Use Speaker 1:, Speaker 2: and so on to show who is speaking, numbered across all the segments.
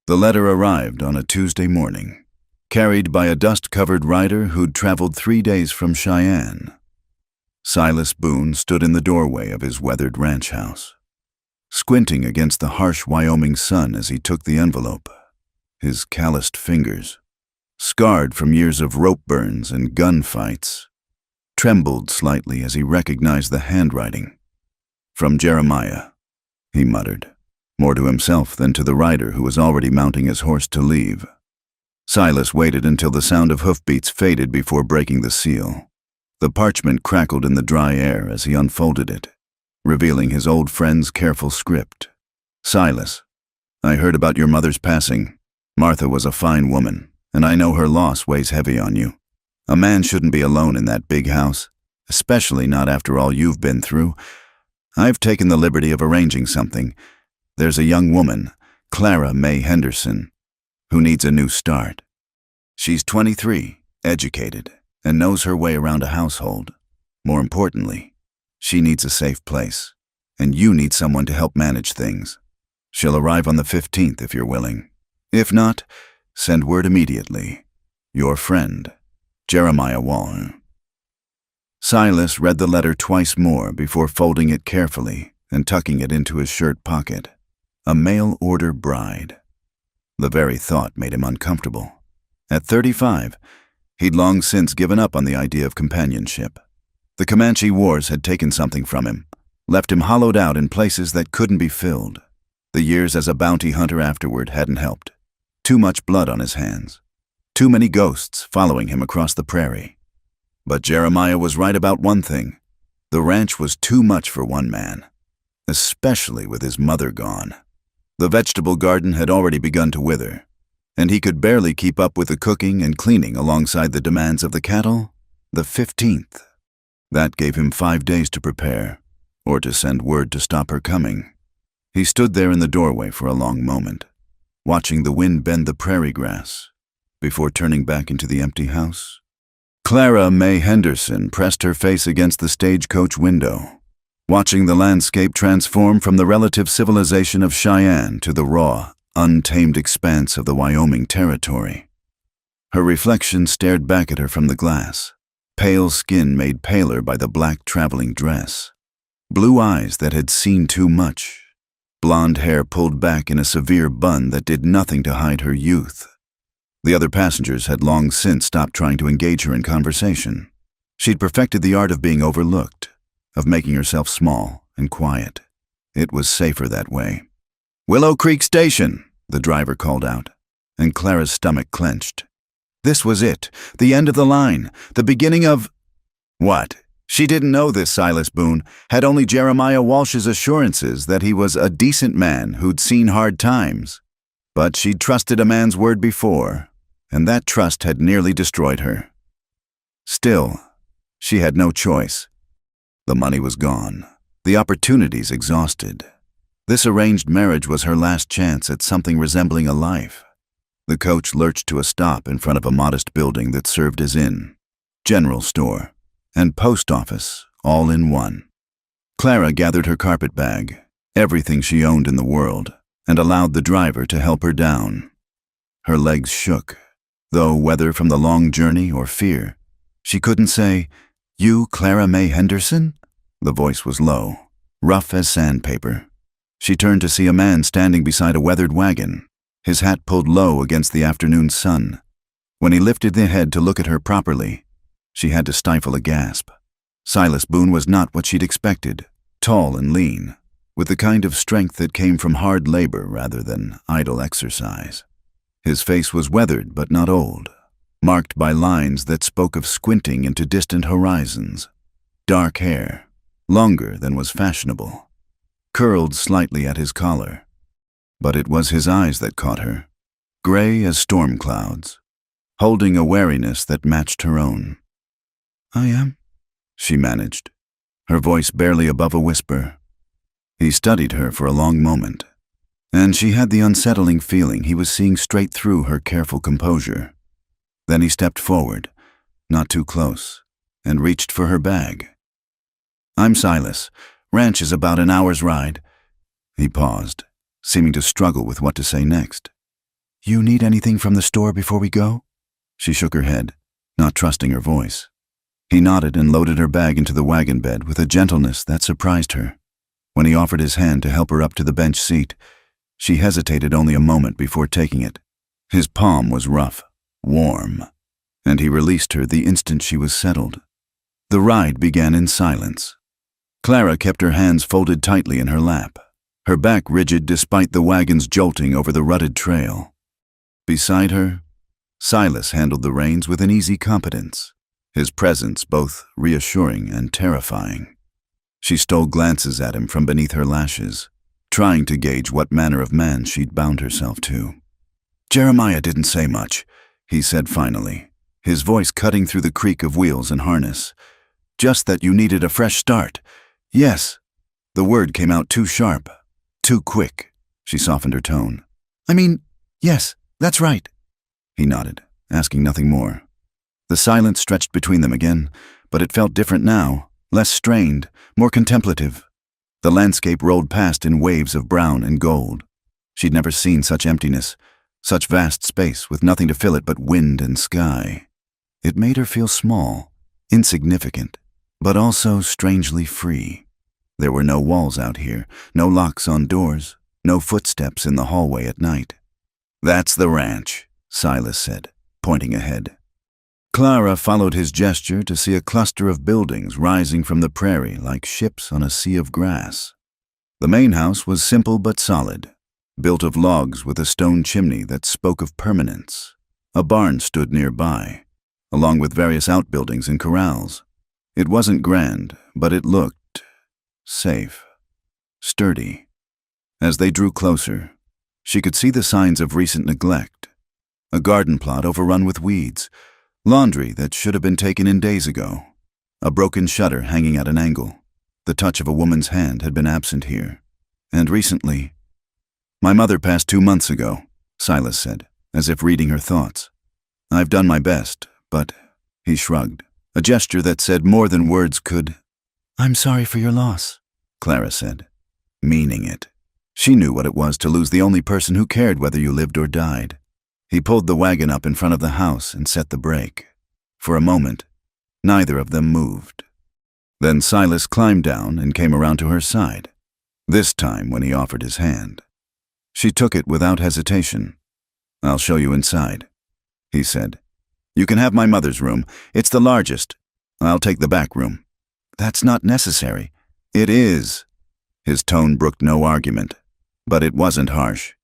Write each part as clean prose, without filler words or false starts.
Speaker 1: The letter arrived on a Tuesday morning, carried by a dust-covered rider who'd traveled 3 days from Cheyenne. Silas Boone stood in the doorway of his weathered ranch house, squinting against the harsh Wyoming sun as he took the envelope. His calloused fingers, scarred from years of rope burns and gunfights, trembled slightly as he recognized the handwriting. "From Jeremiah," he muttered, more to himself than to the rider who was already mounting his horse to leave. Silas waited until the sound of hoofbeats faded before breaking the seal. The parchment crackled in the dry air as he unfolded it, revealing his old friend's careful script. "Silas, I heard about your mother's passing. Martha was a fine woman, and I know her loss weighs heavy on you. A man shouldn't be alone in that big house, especially not after all you've been through. I've taken the liberty of arranging something. There's a young woman, Clara May Henderson, who needs a new start. She's 23, educated, and knows her way around a household. More importantly, she needs a safe place, and you need someone to help manage things. She'll arrive on the 15th if you're willing. If not, send word immediately. Your friend, Jeremiah Wall." Silas read the letter twice more before folding it carefully and tucking it into his shirt pocket. A mail-order bride. The very thought made him uncomfortable. At 35, he'd long since given up on the idea of companionship. The Comanche Wars had taken something from him, left him hollowed out in places that couldn't be filled. The years as a bounty hunter afterward hadn't helped. Too much blood on his hands. Too many ghosts following him across the prairie. But Jeremiah was right about one thing. The ranch was too much for one man, especially with his mother gone. The vegetable garden had already begun to wither, and he could barely keep up with the cooking and cleaning alongside the demands of the cattle. The 15th. That gave him 5 days to prepare, or to send word to stop her coming. He stood there in the doorway for a long moment, watching the wind bend the prairie grass, before turning back into the empty house. Clara May Henderson pressed her face against the stagecoach window, watching the landscape transform from the relative civilization of Cheyenne to the raw, untamed expanse of the Wyoming territory. Her reflection stared back at her from the glass, pale skin made paler by the black traveling dress, blue eyes that had seen too much, blonde hair pulled back in a severe bun that did nothing to hide her youth. The other passengers had long since stopped trying to engage her in conversation. She'd perfected the art of being overlooked, of making herself small and quiet. It was safer that way. "Willow Creek Station," the driver called out, and Clara's stomach clenched. This was it, the end of the line, the beginning of... What? She didn't know this Silas Boone, had only Jeremiah Walsh's assurances that he was a decent man who'd seen hard times. But she'd trusted a man's word before, and that trust had nearly destroyed her. Still, she had no choice. The money was gone, the opportunities exhausted. This arranged marriage was her last chance at something resembling a life. The coach lurched to a stop in front of a modest building that served as inn, general store, and post office all in one. Clara gathered her carpet bag, everything she owned in the world, and allowed the driver to help her down. Her legs shook, though whether from the long journey or fear, she couldn't say, "You, Clara May Henderson?" The voice was low, rough as sandpaper. She turned to see a man standing beside a weathered wagon, his hat pulled low against the afternoon sun. When he lifted the head to look at her properly, she had to stifle a gasp. Silas Boone was not what she'd expected, tall and lean, with the kind of strength that came from hard labor rather than idle exercise. His face was weathered but not old, marked by lines that spoke of squinting into distant horizons. Dark hair, longer than was fashionable, curled slightly at his collar. But it was his eyes that caught her, gray as storm clouds, holding a wariness that matched her own. "I am," she managed, her voice barely above a whisper. He studied her for a long moment, and she had the unsettling feeling he was seeing straight through her careful composure. Then he stepped forward, not too close, and reached for her bag. "I'm Silas. Ranch is about an hour's ride." He paused, seeming to struggle with what to say next. You need anything from the store before we go? She shook her head, not trusting her voice. He nodded and loaded her bag into the wagon bed with a gentleness that surprised her. When he offered his hand to help her up to the bench seat, she hesitated only a moment before taking it. His palm was rough, warm, and he released her the instant she was settled. The ride began in silence. Clara kept her hands folded tightly in her lap, her back rigid despite the wagon's jolting over the rutted trail. Beside her, Silas handled the reins with an easy competence, his presence both reassuring and terrifying. She stole glances at him from beneath her lashes, trying to gauge what manner of man she'd bound herself to. Jeremiah didn't say much, he said finally, his voice cutting through the creak of wheels and harness. Just that you needed a fresh start. Yes. The word came out too sharp, too quick. She softened her tone. I mean, yes, that's right. He nodded, asking nothing more. The silence stretched between them again, but it felt different now, less strained, more contemplative. The landscape rolled past in waves of brown and gold. She'd never seen such emptiness, such vast space with nothing to fill it but wind and sky. It made her feel small, insignificant, but also strangely free. There were no walls out here, no locks on doors, no footsteps in the hallway at night. That's the ranch, Silas said, pointing ahead. Clara followed his gesture to see a cluster of buildings rising from the prairie like ships on a sea of grass. The main house was simple but solid, built of logs with a stone chimney that spoke of permanence. A barn stood nearby, along with various outbuildings and corrals. It wasn't grand, but it looked safe, sturdy. As they drew closer, she could see the signs of recent neglect. A garden plot overrun with weeds, laundry that should have been taken in days ago, a broken shutter hanging at an angle. The touch of a woman's hand had been absent here. And recently, my mother passed 2 months ago, Silas said, as if reading her thoughts. I've done my best, but, he shrugged, a gesture that said more than words could. I'm sorry for your loss, Clara said, meaning it. She knew what it was to lose the only person who cared whether you lived or died. He pulled the wagon up in front of the house and set the brake. For a moment, neither of them moved. Then Silas climbed down and came around to her side, this time when he offered his hand. She took it without hesitation. I'll show you inside, he said. You can have my mother's room. It's the largest. I'll take the back room. That's not necessary. It is. His tone brooked no argument, but it wasn't harsh.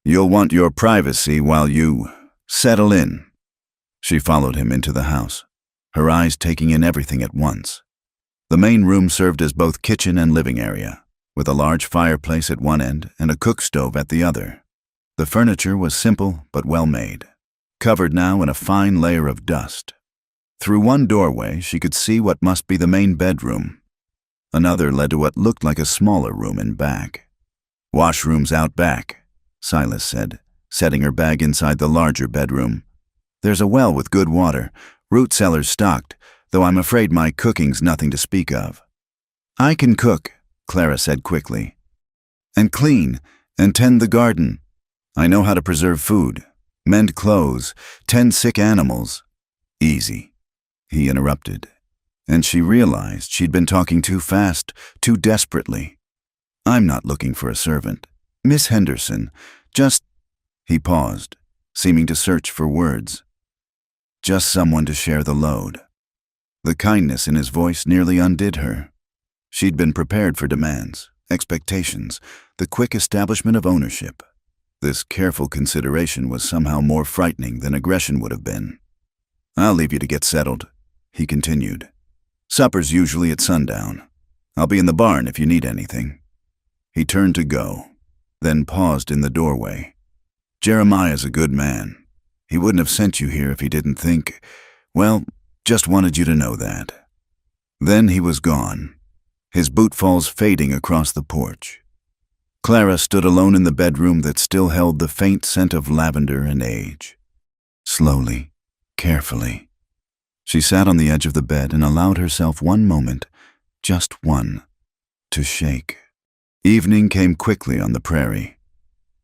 Speaker 1: You'll want your privacy while you settle in. She followed him into the house, her eyes taking in everything at once. The main room served as both kitchen and living area, with a large fireplace at one end and a cook stove at the other. The furniture was simple but well made, covered now in a fine layer of dust. Through one doorway, she could see what must be the main bedroom. Another led to what looked like a smaller room in back. Washrooms out back, Silas said, setting her bag inside the larger bedroom. There's a well with good water, root cellars stocked, though I'm afraid my cooking's nothing to speak of. I can cook, Clara said quickly, and clean, and tend the garden. I know how to preserve food, mend clothes, tend sick animals. Easy, he interrupted, and she realized she'd been talking too fast, too desperately. I'm not looking for a servant. Miss Henderson, just... He paused, seeming to search for words. Just someone to share the load. The kindness in his voice nearly undid her. She'd been prepared for demands, expectations, the quick establishment of ownership. This careful consideration was somehow more frightening than aggression would have been. I'll leave you to get settled, he continued. Supper's usually at sundown. I'll be in the barn if you need anything. He turned to go, then paused in the doorway. Jeremiah's a good man. He wouldn't have sent you here if he didn't think, well, just wanted you to know that. Then he was gone, his bootfalls fading across the porch. Clara stood alone in the bedroom that still held the faint scent of lavender and age. Slowly, carefully, she sat on the edge of the bed and allowed herself one moment, just one, to shake. Evening came quickly on the prairie.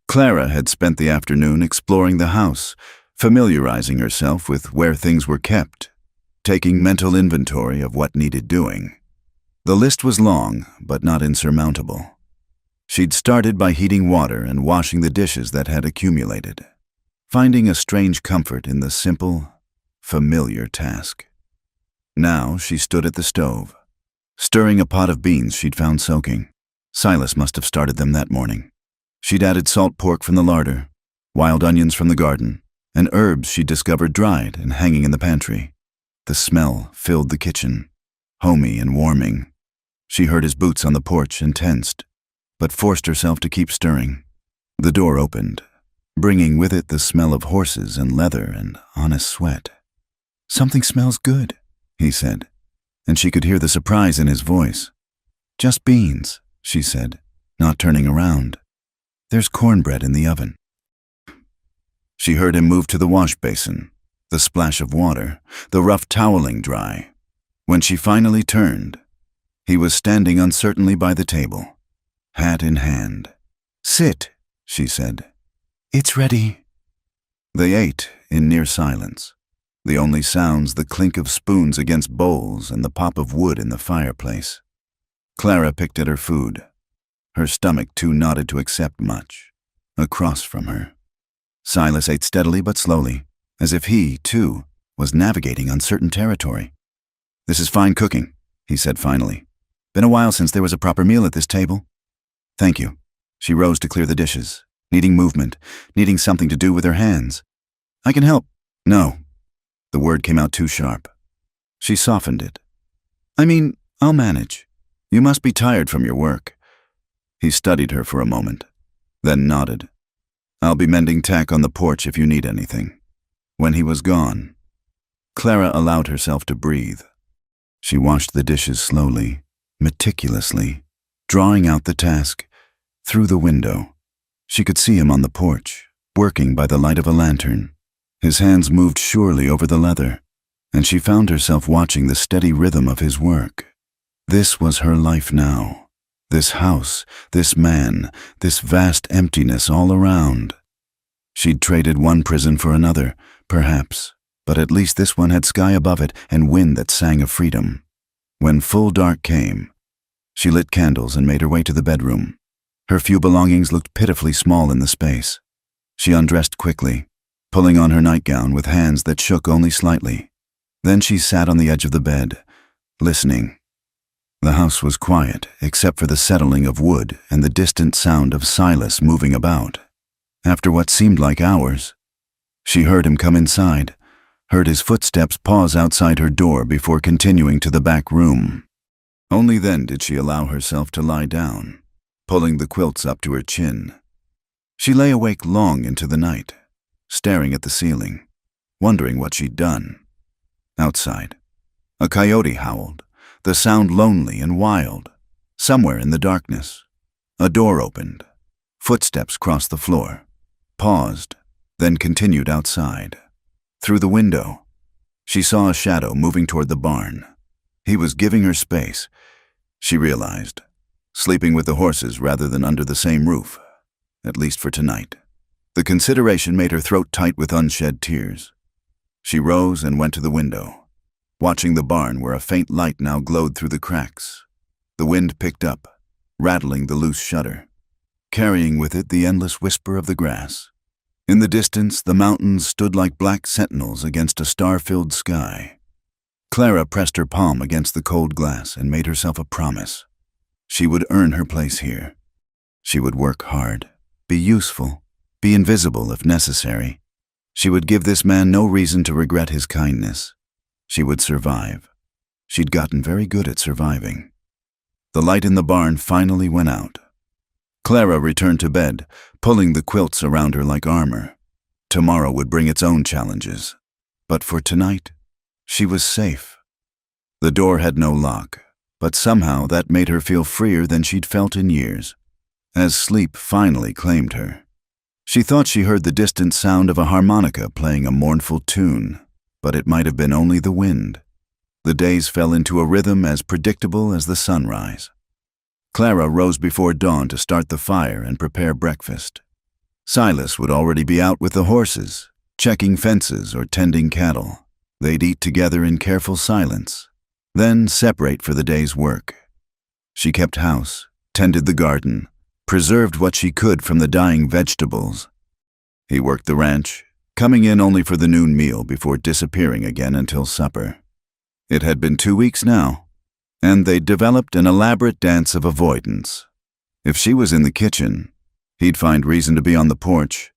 Speaker 1: Clara had spent the afternoon exploring the house, familiarizing herself with where things were kept, taking mental inventory of what needed doing. The list was long, but not insurmountable. She'd started by heating water and washing the dishes that had accumulated, finding a strange comfort in the simple, familiar task. Now she stood at the stove, stirring a pot of beans she'd found soaking. Silas must have started them that morning. She'd added salt pork from the larder, wild onions from the garden, and herbs she'd discovered dried and hanging in the pantry. The smell filled the kitchen, homey and warming. She heard his boots on the porch and tensed, but forced herself to keep stirring. The door opened, bringing with it the smell of horses and leather and honest sweat. "Something smells good," he said, and she could hear the surprise in his voice. "Just beans," she said, not turning around. "There's cornbread in the oven." She heard him move to the wash basin, the splash of water, the rough toweling dry. When she finally turned, he was standing uncertainly by the table, hat in hand. "Sit," she said. "It's ready." They ate in near silence, the only sounds the clink of spoons against bowls and the pop of wood in the fireplace. Clara picked at her food, her stomach too knotted to accept much, across from her. Silas ate steadily but slowly, as if he, too, was navigating uncertain territory. "This is fine cooking," he said finally. "Been a while since there was a proper meal at this table." "Thank you." She rose to clear the dishes, needing movement, needing something to do with her hands. "I can help." "No." The word came out too sharp. She softened it. "I mean, I'll manage. You must be tired from your work." He studied her for a moment, then nodded. "I'll be mending tack on the porch if you need anything." When he was gone, Clara allowed herself to breathe. She washed the dishes slowly, meticulously, drawing out the task through the window. She could see him on the porch, working by the light of a lantern. His hands moved surely over the leather, and she found herself watching the steady rhythm of his work. This was her life now. This house, this man, this vast emptiness all around. She'd traded one prison for another, perhaps, but at least this one had sky above it and wind that sang of freedom. When full dark came, she lit candles and made her way to the bedroom. Her few belongings looked pitifully small in the space. She undressed quickly, pulling on her nightgown with hands that shook only slightly. Then she sat on the edge of the bed, listening. The house was quiet, except for the settling of wood and the distant sound of Silas moving about. After what seemed like hours, she heard him come inside, heard his footsteps pause outside her door before continuing to the back room. Only then did she allow herself to lie down, pulling the quilts up to her chin. She lay awake long into the night, staring at the ceiling, wondering what she'd done. Outside, a coyote howled, the sound lonely and wild. Somewhere in the darkness, a door opened. Footsteps crossed the floor, paused, then continued outside. Through the window, she saw a shadow moving toward the barn. He was giving her space, she realized, sleeping with the horses rather than under the same roof, at least for tonight. The consideration made her throat tight with unshed tears. She rose and went to the window, watching the barn where a faint light now glowed through the cracks. The wind picked up, rattling the loose shutter, carrying with it the endless whisper of the grass. In the distance, the mountains stood like black sentinels against a star-filled sky. Clara pressed her palm against the cold glass and made herself a promise. She would earn her place here. She would work hard, be useful, be invisible if necessary. She would give this man no reason to regret his kindness. She would survive. She'd gotten very good at surviving. The light in the barn finally went out. Clara returned to bed, pulling the quilts around her like armor. Tomorrow would bring its own challenges. But for tonight, she was safe. The door had no lock, but somehow that made her feel freer than she'd felt in years, as sleep finally claimed her. She thought she heard the distant sound of a harmonica playing a mournful tune, but it might have been only the wind. The days fell into a rhythm as predictable as the sunrise. Clara rose before dawn to start the fire and prepare breakfast. Silas would already be out with the horses, checking fences or tending cattle. They'd eat together in careful silence, then separate for the day's work. She kept house, tended the garden, preserved what she could from the dying vegetables. He worked the ranch, coming in only for the noon meal before disappearing again until supper. It had been 2 weeks now, and they'd developed an elaborate dance of avoidance. If she was in the kitchen, he'd find reason to be on the porch.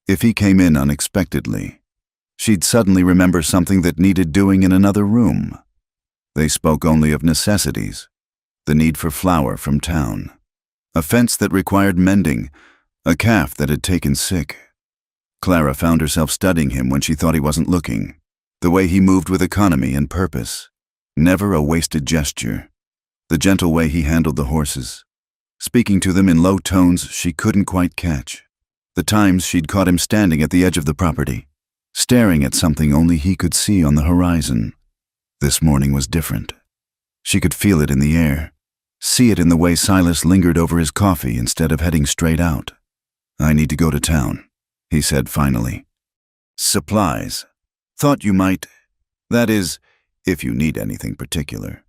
Speaker 1: If he came in unexpectedly, she'd suddenly remember something that needed doing in another room. They spoke only of necessities, the need for flour from town, a fence that required mending, a calf that had taken sick. Clara found herself studying him when she thought he wasn't looking, the way he moved with economy and purpose, never a wasted gesture, the gentle way he handled the horses, speaking to them in low tones she couldn't quite catch, the times she'd caught him standing at the edge of the property, staring at something only he could see on the horizon. This morning was different. She could feel it in the air, see it in the way Silas lingered over his coffee instead of heading straight out. "I need to go to town," he said finally. "Supplies. Thought you might. That is, if you need anything particular."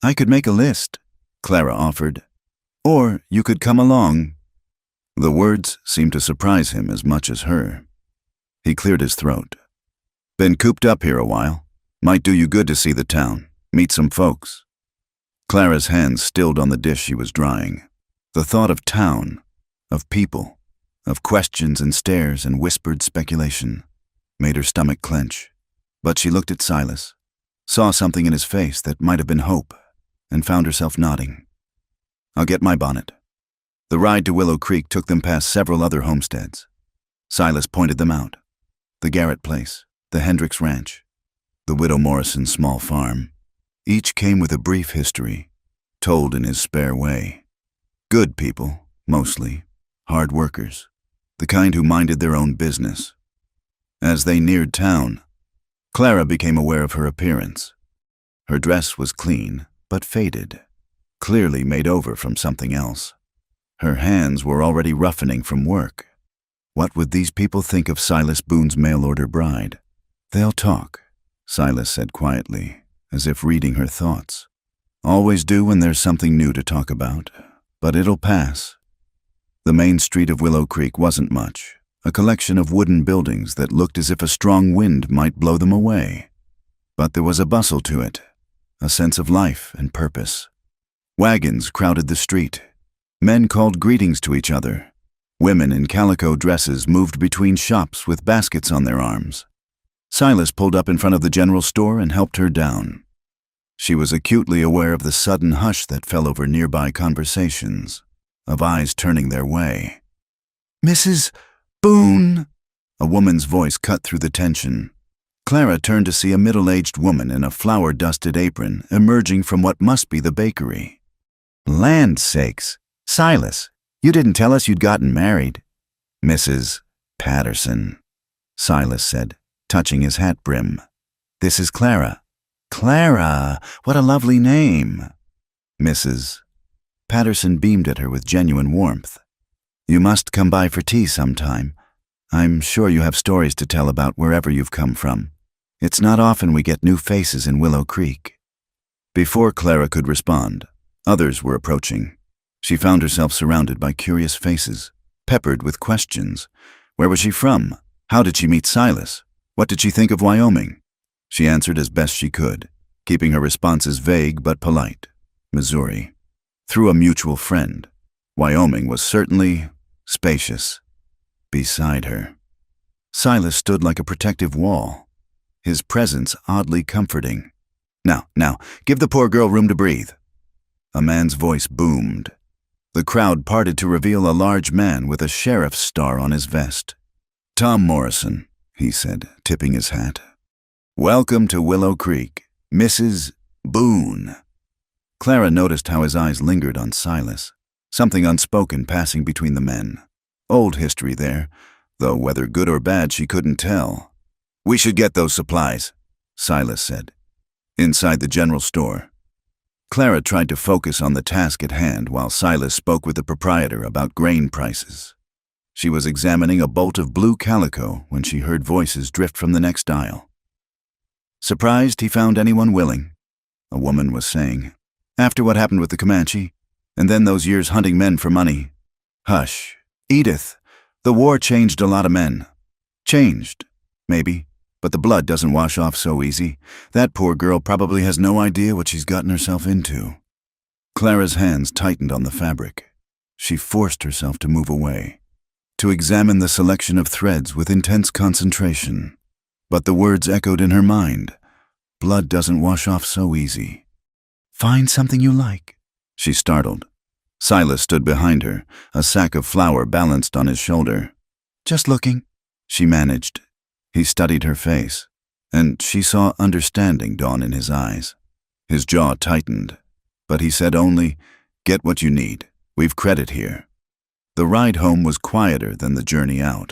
Speaker 1: "I could make a list," Clara offered. "Or you could come along." The words seemed to surprise him as much as her. He cleared his throat. "Been cooped up here a while. Might do you good to see the town, meet some folks." Clara's hands stilled on the dish she was drying. The thought of town, of people, of questions and stares and whispered speculation made her stomach clench. But she looked at Silas, saw something in his face that might have been hope, and found herself nodding. "I'll get my bonnet." The ride to Willow Creek took them past several other homesteads. Silas pointed them out. The Garrett place, the Hendricks Ranch, the Widow Morrison's small farm. Each came with a brief history, told in his spare way. Good people, mostly, hard workers, the kind who minded their own business. As they neared town, Clara became aware of her appearance. Her dress was clean, but faded, clearly made over from something else. Her hands were already roughening from work. What would these people think of Silas Boone's mail-order bride? "They'll talk," Silas said quietly, as if reading her thoughts. "Always do when there's something new to talk about, but it'll pass." The main street of Willow Creek wasn't much, a collection of wooden buildings that looked as if a strong wind might blow them away. But there was a bustle to it, a sense of life and purpose. Wagons crowded the street. Men called greetings to each other. Women in calico dresses moved between shops with baskets on their arms. Silas pulled up in front of the general store and helped her down. She was acutely aware of the sudden hush that fell over nearby conversations, of eyes turning their way. "Mrs. Boone!" A woman's voice cut through the tension. Clara turned to see a middle-aged woman in a flour-dusted apron emerging from what must be the bakery. "Land's sakes! Silas, you didn't tell us you'd gotten married." "Mrs. Patterson," Silas said, touching his hat brim. "This is Clara." "Clara, what a lovely name." "Mrs." Patterson beamed at her with genuine warmth. "You must come by for tea sometime. I'm sure you have stories to tell about wherever you've come from. It's not often we get new faces in Willow Creek." Before Clara could respond, others were approaching. She found herself surrounded by curious faces, peppered with questions. Where was she from? How did she meet Silas? What did she think of Wyoming? She answered as best she could, keeping her responses vague but polite. Missouri. Through a mutual friend. Wyoming was certainly spacious. Beside her, Silas stood like a protective wall, his presence oddly comforting. Now, give the poor girl room to breathe." A man's voice boomed. The crowd parted to reveal a large man with a sheriff's star on his vest. "Tom Morrison," he said, tipping his hat. "Welcome to Willow Creek, Mrs. Boone." Clara noticed how his eyes lingered on Silas, something unspoken passing between the men. Old history there, though whether good or bad she couldn't tell. "We should get those supplies," Silas said. Inside the general store, Clara tried to focus on the task at hand while Silas spoke with the proprietor about grain prices. She was examining a bolt of blue calico when she heard voices drift from the next aisle. "Surprised he found anyone willing," a woman was saying. "After what happened with the Comanche, and then those years hunting men for money." "Hush. Edith, the war changed a lot of men." "Changed, maybe, but the blood doesn't wash off so easy. That poor girl probably has no idea what she's gotten herself into." Clara's hands tightened on the fabric. She forced herself to move away, to examine the selection of threads with intense concentration. But the words echoed in her mind. Blood doesn't wash off so easy. "Find something you like." She startled. Silas stood behind her, a sack of flour balanced on his shoulder. "Just looking," she managed. He studied her face, and she saw understanding dawn in his eyes. His jaw tightened, but he said only, "Get what you need. We've credit here." The ride home was quieter than the journey out.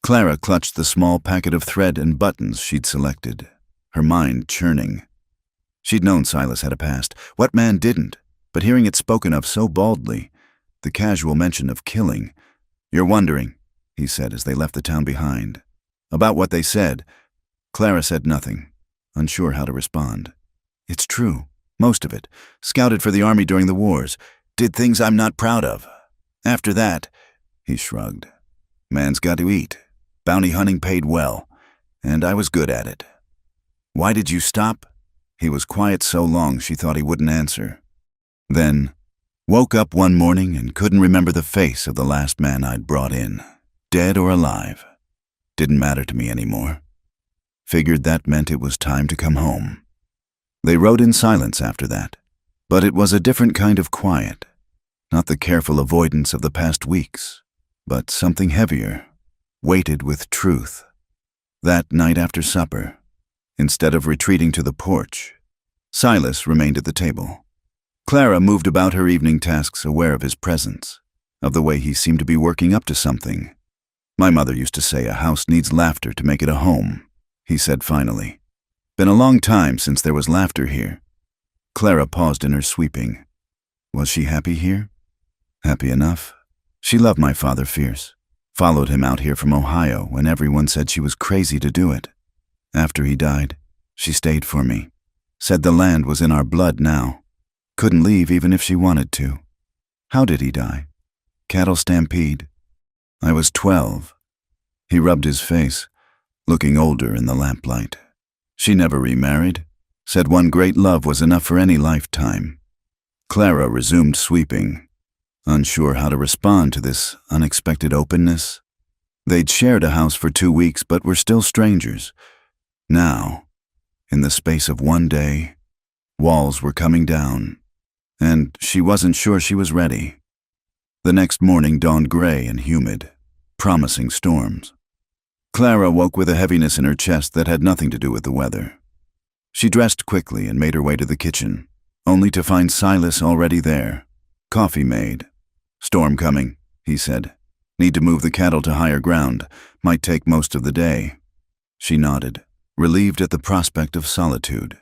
Speaker 1: Clara clutched the small packet of thread and buttons she'd selected, her mind churning. She'd known Silas had a past. What man didn't? But hearing it spoken of so baldly, the casual mention of killing. "You're wondering," he said as they left the town behind. About what they said, Clara said nothing, unsure how to respond. "It's true, most of it. Scouted for the army during the wars. Did things I'm not proud of. After that," he shrugged. "Man's got to eat. Bounty hunting paid well, and I was good at it." "Why did you stop?" He was quiet so long she thought he wouldn't answer. Then, woke up one morning and couldn't remember the face of the last man I'd brought in. Dead or alive. Didn't matter to me anymore. Figured that meant it was time to come home. They rode in silence after that, but it was a different kind of quiet. Not the careful avoidance of the past weeks, but something heavier, weighted with truth. That night after supper, instead of retreating to the porch, Silas remained at the table. Clara moved about her evening tasks, aware of his presence, of the way he seemed to be working up to something. "My mother used to say a house needs laughter to make it a home," he said finally. "Been a long time since there was laughter here." Clara paused in her sweeping. Was she happy here? Happy enough. She loved my father fierce. Followed him out here from Ohio when everyone said she was crazy to do it. After he died, she stayed for me. Said the land was in our blood now. Couldn't leave even if she wanted to. How did he die? Cattle stampede. I was 12. He rubbed his face, looking older in the lamplight. She never remarried. Said one great love was enough for any lifetime. Clara resumed sweeping, unsure how to respond to this unexpected openness. They'd shared a house for 2 weeks, but were still strangers. Now, in the space of one day, walls were coming down, and she wasn't sure she was ready. The next morning dawned gray and humid, promising storms. Clara woke with a heaviness in her chest that had nothing to do with the weather. She dressed quickly and made her way to the kitchen, only to find Silas already there. Coffee made. "Storm coming," he said. "Need to move the cattle to higher ground. Might take most of the day." She nodded, relieved at the prospect of solitude.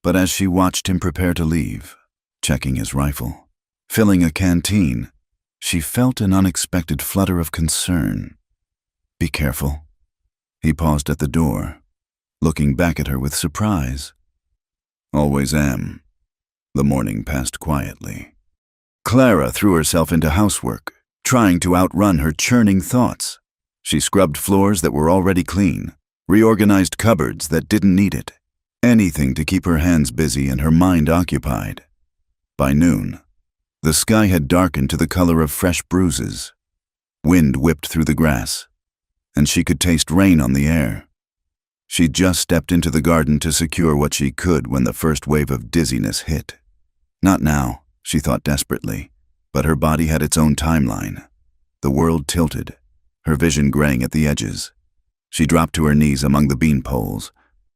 Speaker 1: But as she watched him prepare to leave, checking his rifle, filling a canteen, she felt an unexpected flutter of concern. "Be careful." He paused at the door, looking back at her with surprise. "Always am." The morning passed quietly. Clara threw herself into housework, trying to outrun her churning thoughts. She scrubbed floors that were already clean, reorganized cupboards that didn't need it, anything to keep her hands busy and her mind occupied. By noon, the sky had darkened to the color of fresh bruises. Wind whipped through the grass, and she could taste rain on the air. She'd just stepped into the garden to secure what she could when the first wave of dizziness hit. Not now, she thought desperately, but her body had its own timeline. The world tilted, her vision graying at the edges. She dropped to her knees among the bean poles,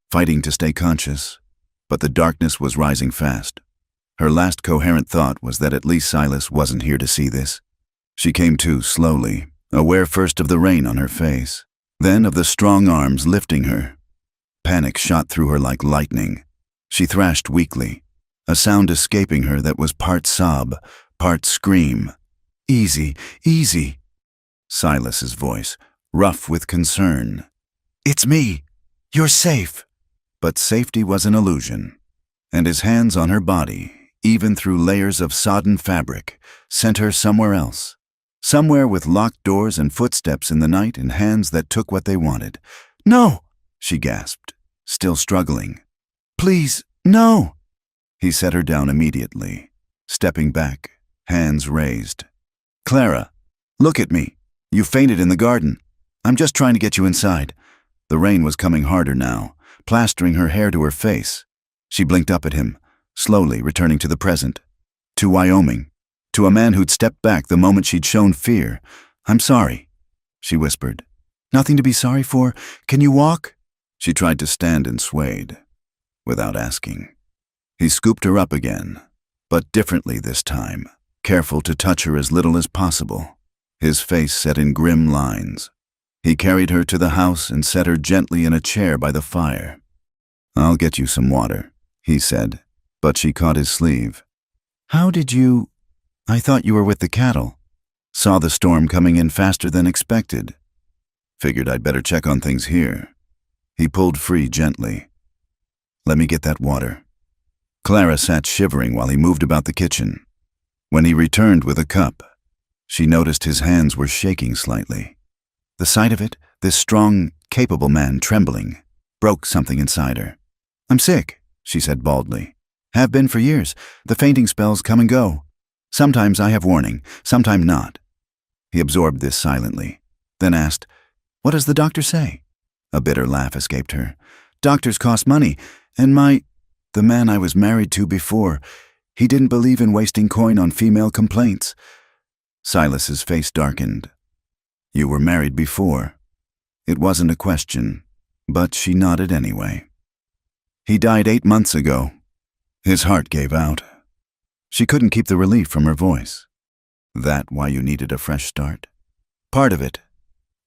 Speaker 1: fighting to stay conscious, but the darkness was rising fast. Her last coherent thought was that at least Silas wasn't here to see this. She came to slowly, aware first of the rain on her face, then of the strong arms lifting her. Panic shot through her like lightning. She thrashed weakly, a sound escaping her that was part sob, part scream. "Easy, easy." Silas's voice, rough with concern. "It's me. You're safe." But safety was an illusion, and his hands on her body, even through layers of sodden fabric, sent her somewhere else. Somewhere with locked doors and footsteps in the night and hands that took what they wanted. "No!" she gasped, still struggling. "Please, no!" He set her down immediately, stepping back, hands raised. "Clara, look at me. You fainted in the garden. I'm just trying to get you inside." The rain was coming harder now, plastering her hair to her face. She blinked up at him, slowly returning to the present, to Wyoming, to a man who'd stepped back the moment she'd shown fear. "I'm sorry," she whispered. "Nothing to be sorry for. Can you walk?" She tried to stand and swayed, without asking. He scooped her up again, but differently this time, careful to touch her as little as possible, his face set in grim lines. He carried her to the house and set her gently in a chair by the fire. "I'll get you some water," he said, but she caught his sleeve. "How did you— I thought you were with the cattle. Saw the storm coming in faster than expected. Figured I'd better check on things here." He pulled free gently. "Let me get that water." Clara sat shivering while he moved about the kitchen. When he returned with a cup, she noticed his hands were shaking slightly. The sight of it, this strong, capable man trembling, broke something inside her. "I'm sick," she said baldly. "Have been for years. The fainting spells come and go. Sometimes I have warning, sometimes not." He absorbed this silently, then asked, "What does the doctor say?" A bitter laugh escaped her. "Doctors cost money, and the man I was married to before, he didn't believe in wasting coin on female complaints." Silas's face darkened. "You were married before." It wasn't a question, but she nodded anyway. "He died 8 months ago." His heart gave out. She couldn't keep the relief from her voice. "That why you needed a fresh start?" "Part of it."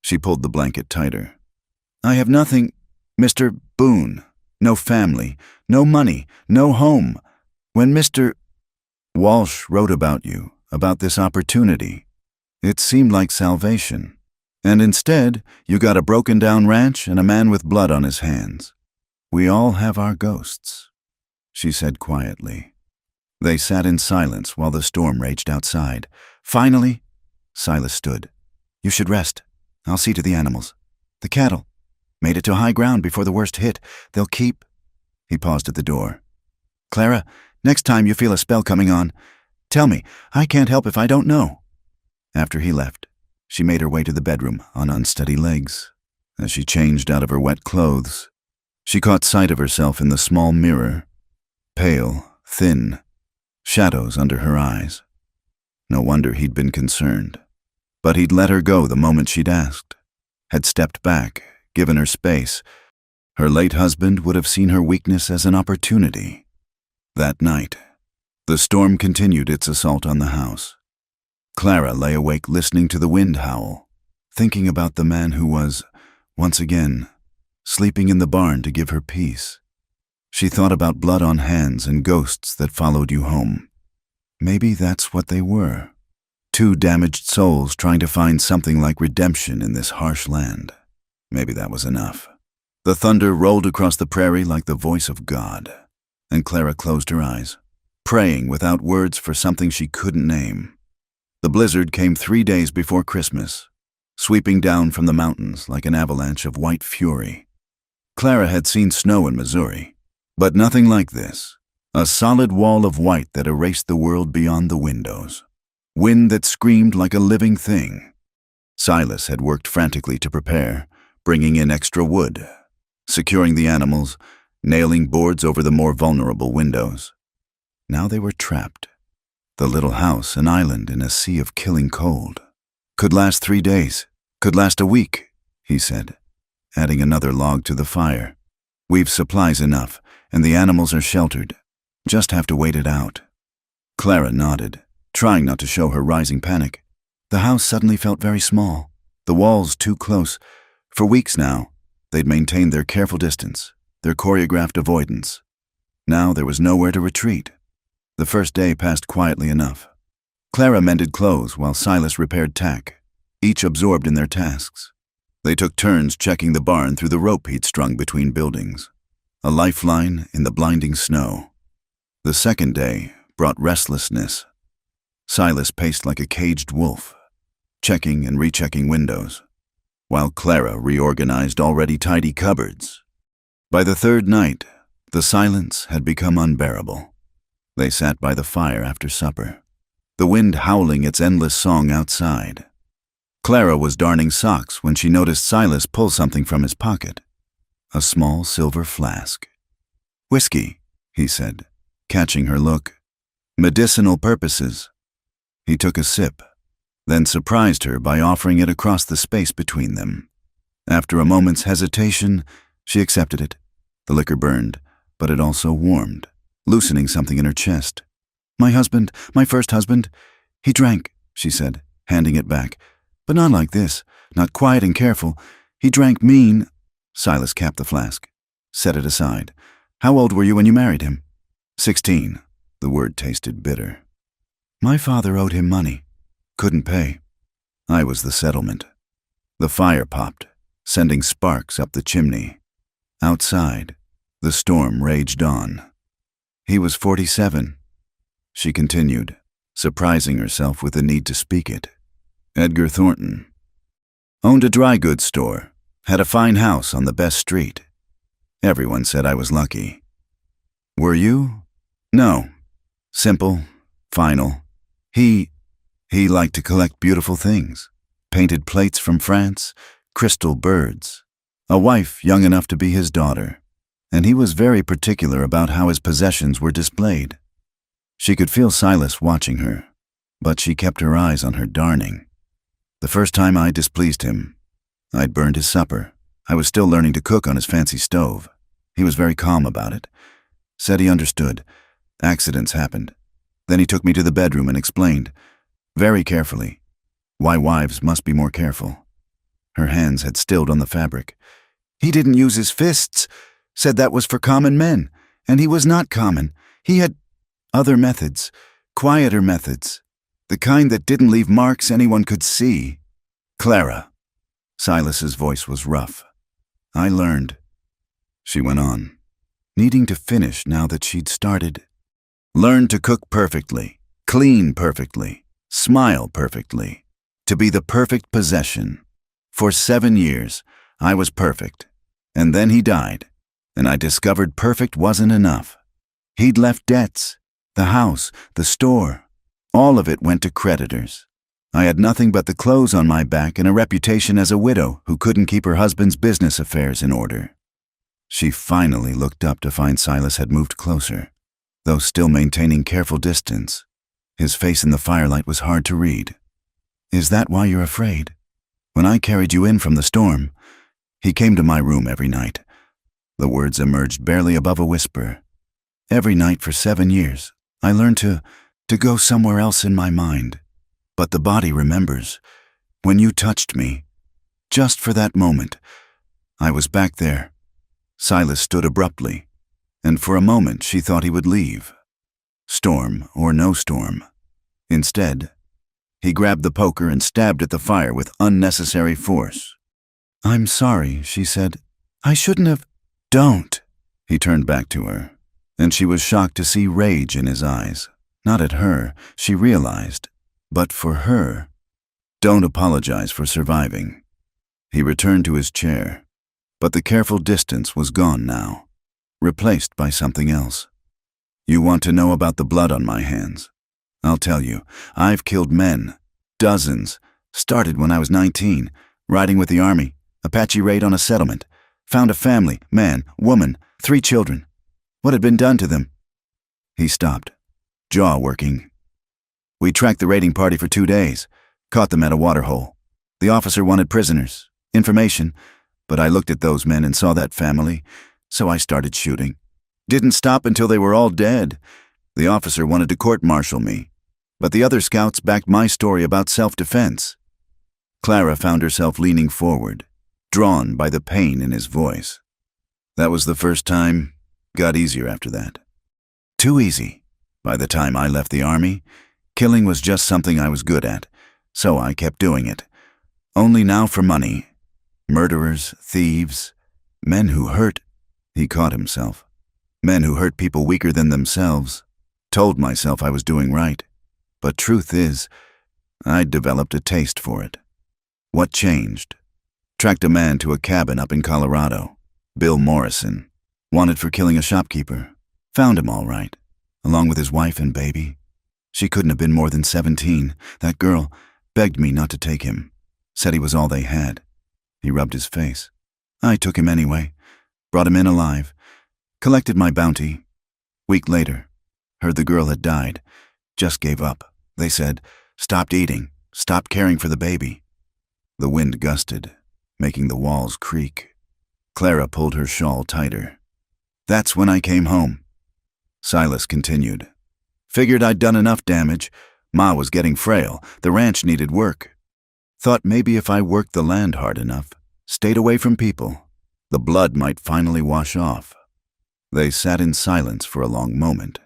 Speaker 1: She pulled the blanket tighter. "I have nothing, Mr. Boone. No family, no money, no home. When Mr. Walsh wrote about you, about this opportunity, it seemed like salvation. And instead, you got a broken-down ranch and a man with blood on his hands. We all have our ghosts," she said quietly. They sat in silence while the storm raged outside. Finally, Silas stood. "You should rest. I'll see to the animals. The cattle. Made it to high ground before the worst hit. They'll keep—" He paused at the door. "Clara, next time you feel a spell coming on, tell me. I can't help if I don't know." After he left, she made her way to the bedroom on unsteady legs. As she changed out of her wet clothes, she caught sight of herself in the small mirror. Pale, thin, shadows under her eyes. No wonder he'd been concerned. But he'd let her go the moment she'd asked, had stepped back, given her space. Her late husband would have seen her weakness as an opportunity. That night, the storm continued its assault on the house. Clara lay awake listening to the wind howl, thinking about the man who was, once again, sleeping in the barn to give her peace. She thought about blood on hands and ghosts that followed you home. Maybe that's what they were. 2 damaged souls trying to find something like redemption in this harsh land. Maybe that was enough. The thunder rolled across the prairie like the voice of God, and Clara closed her eyes, praying without words for something she couldn't name. The blizzard came 3 days before Christmas, sweeping down from the mountains like an avalanche of white fury. Clara had seen snow in Missouri, but nothing like this. A solid wall of white that erased the world beyond the windows. Wind that screamed like a living thing. Silas had worked frantically to prepare, bringing in extra wood, securing the animals, nailing boards over the more vulnerable windows. Now they were trapped. The little house, an island in a sea of killing cold. "Could last 3 days, could last a week," he said, adding another log to the fire. "We've supplies enough, and the animals are sheltered. Just have to wait it out." Clara nodded, trying not to show her rising panic. The house suddenly felt very small, the walls too close. For weeks now, they'd maintained their careful distance, their choreographed avoidance. Now there was nowhere to retreat. The first day passed quietly enough. Clara mended clothes while Silas repaired tack. each absorbed in their tasks. They took turns checking the barn through the rope he'd strung between buildings, a lifeline in the blinding snow. The second day brought restlessness. Silas paced like a caged wolf, checking and rechecking windows, while Clara reorganized already tidy cupboards. By the third night, the silence had become unbearable. They sat by the fire after supper, the wind howling its endless song outside. Clara was darning socks when she noticed Silas pull something from his pocket, a small silver flask. "Whiskey," he said, catching her look. "Medicinal purposes." He took a sip, then surprised her by offering it across the space between them. After a moment's hesitation, she accepted it. The liquor burned, but it also warmed, loosening something in her chest. My first husband, he drank," she said, handing it back. "But not like this, not quiet and careful. He drank mean." Silas capped the flask, set it aside. "How old were you when you married him?" 16. The word tasted bitter. "My father owed him money. Couldn't pay. I was the settlement." The fire popped, sending sparks up the chimney. Outside, the storm raged on. "He was 47, she continued, surprising herself with the need to speak it. "Edgar Thornton. Owned a dry goods store, had a fine house on the best street. Everyone said I was lucky." "Were you?" "No. Simple, final. He liked to collect beautiful things. Painted plates from France, crystal birds. A wife young enough to be his daughter. And he was very particular about how his possessions were displayed." She could feel Silas watching her, but she kept her eyes on her darning. "The first time I displeased him, I'd burned his supper. I was still learning to cook on his fancy stove. He was very calm about it. Said he understood. Accidents happened. Then he took me to the bedroom and explained, very carefully, why wives must be more careful." Her hands had stilled on the fabric. "He didn't use his fists. Said that was for common men, and he was not common. He had other methods, quieter methods, the kind that didn't leave marks anyone could see." "Clara." Silas's voice was rough. "I learned," she went on, needing to finish now that she'd started. "Learned to cook perfectly, clean perfectly, smile perfectly, to be the perfect possession. For 7 years, I was perfect, and then he died, and I discovered perfect wasn't enough. He'd left debts, the house, the store. All of it went to creditors. I had nothing but the clothes on my back and a reputation as a widow who couldn't keep her husband's business affairs in order." She finally looked up to find Silas had moved closer, though still maintaining careful distance. His face in the firelight was hard to read. "Is that why you're afraid? When I carried you in from the storm, he came to my room every night." The words emerged barely above a whisper. "Every night for 7 years, I learned to go somewhere else in my mind. But the body remembers. When you touched me, just for that moment, I was back there." Silas stood abruptly, and for a moment she thought he would leave. Storm or no storm. Instead, he grabbed the poker and stabbed at the fire with unnecessary force. "I'm sorry," she said. "I shouldn't have—" "Don't!" He turned back to her, and she was shocked to see rage in his eyes. Not at her, she realized, but for her. "Don't apologize for surviving." He returned to his chair, but the careful distance was gone now, replaced by something else. "You want to know about the blood on my hands? I'll tell you. I've killed men. Dozens. Started when I was 19, riding with the army, Apache raid on a settlement. Found a family, man, woman, 3 children. What had been done to them?" He stopped, jaw working. "We tracked the raiding party for 2 days, caught them at a waterhole. The officer wanted prisoners, information, but I looked at those men and saw that family, so I started shooting. Didn't stop until they were all dead. The officer wanted to court-martial me, but the other scouts backed my story about self-defense." Clara found herself leaning forward, drawn by the pain in his voice. "That was the first time. Got easier after that. Too easy. By the time I left the army, killing was just something I was good at, so I kept doing it. Only now for money. Murderers, thieves, men who hurt. He caught himself. Men who hurt people weaker than themselves. Told myself I was doing right. But truth is, I'd developed a taste for it. What changed? Tracked a man to a cabin up in Colorado. Bill Morrison. Wanted for killing a shopkeeper. Found him all right, along with his wife and baby. She couldn't have been more than 17. That girl begged me not to take him. Said he was all they had. He rubbed his face. I took him anyway. Brought him in alive. Collected my bounty. Week later, heard the girl had died. Just gave up. They said, stopped eating, stopped caring for the baby. The wind gusted, making the walls creak. Clara pulled her shawl tighter. That's when I came home. Silas continued. Figured I'd done enough damage. Ma was getting frail. The ranch needed work. Thought maybe if I worked the land hard enough, stayed away from people, the blood might finally wash off. They sat in silence for a long moment.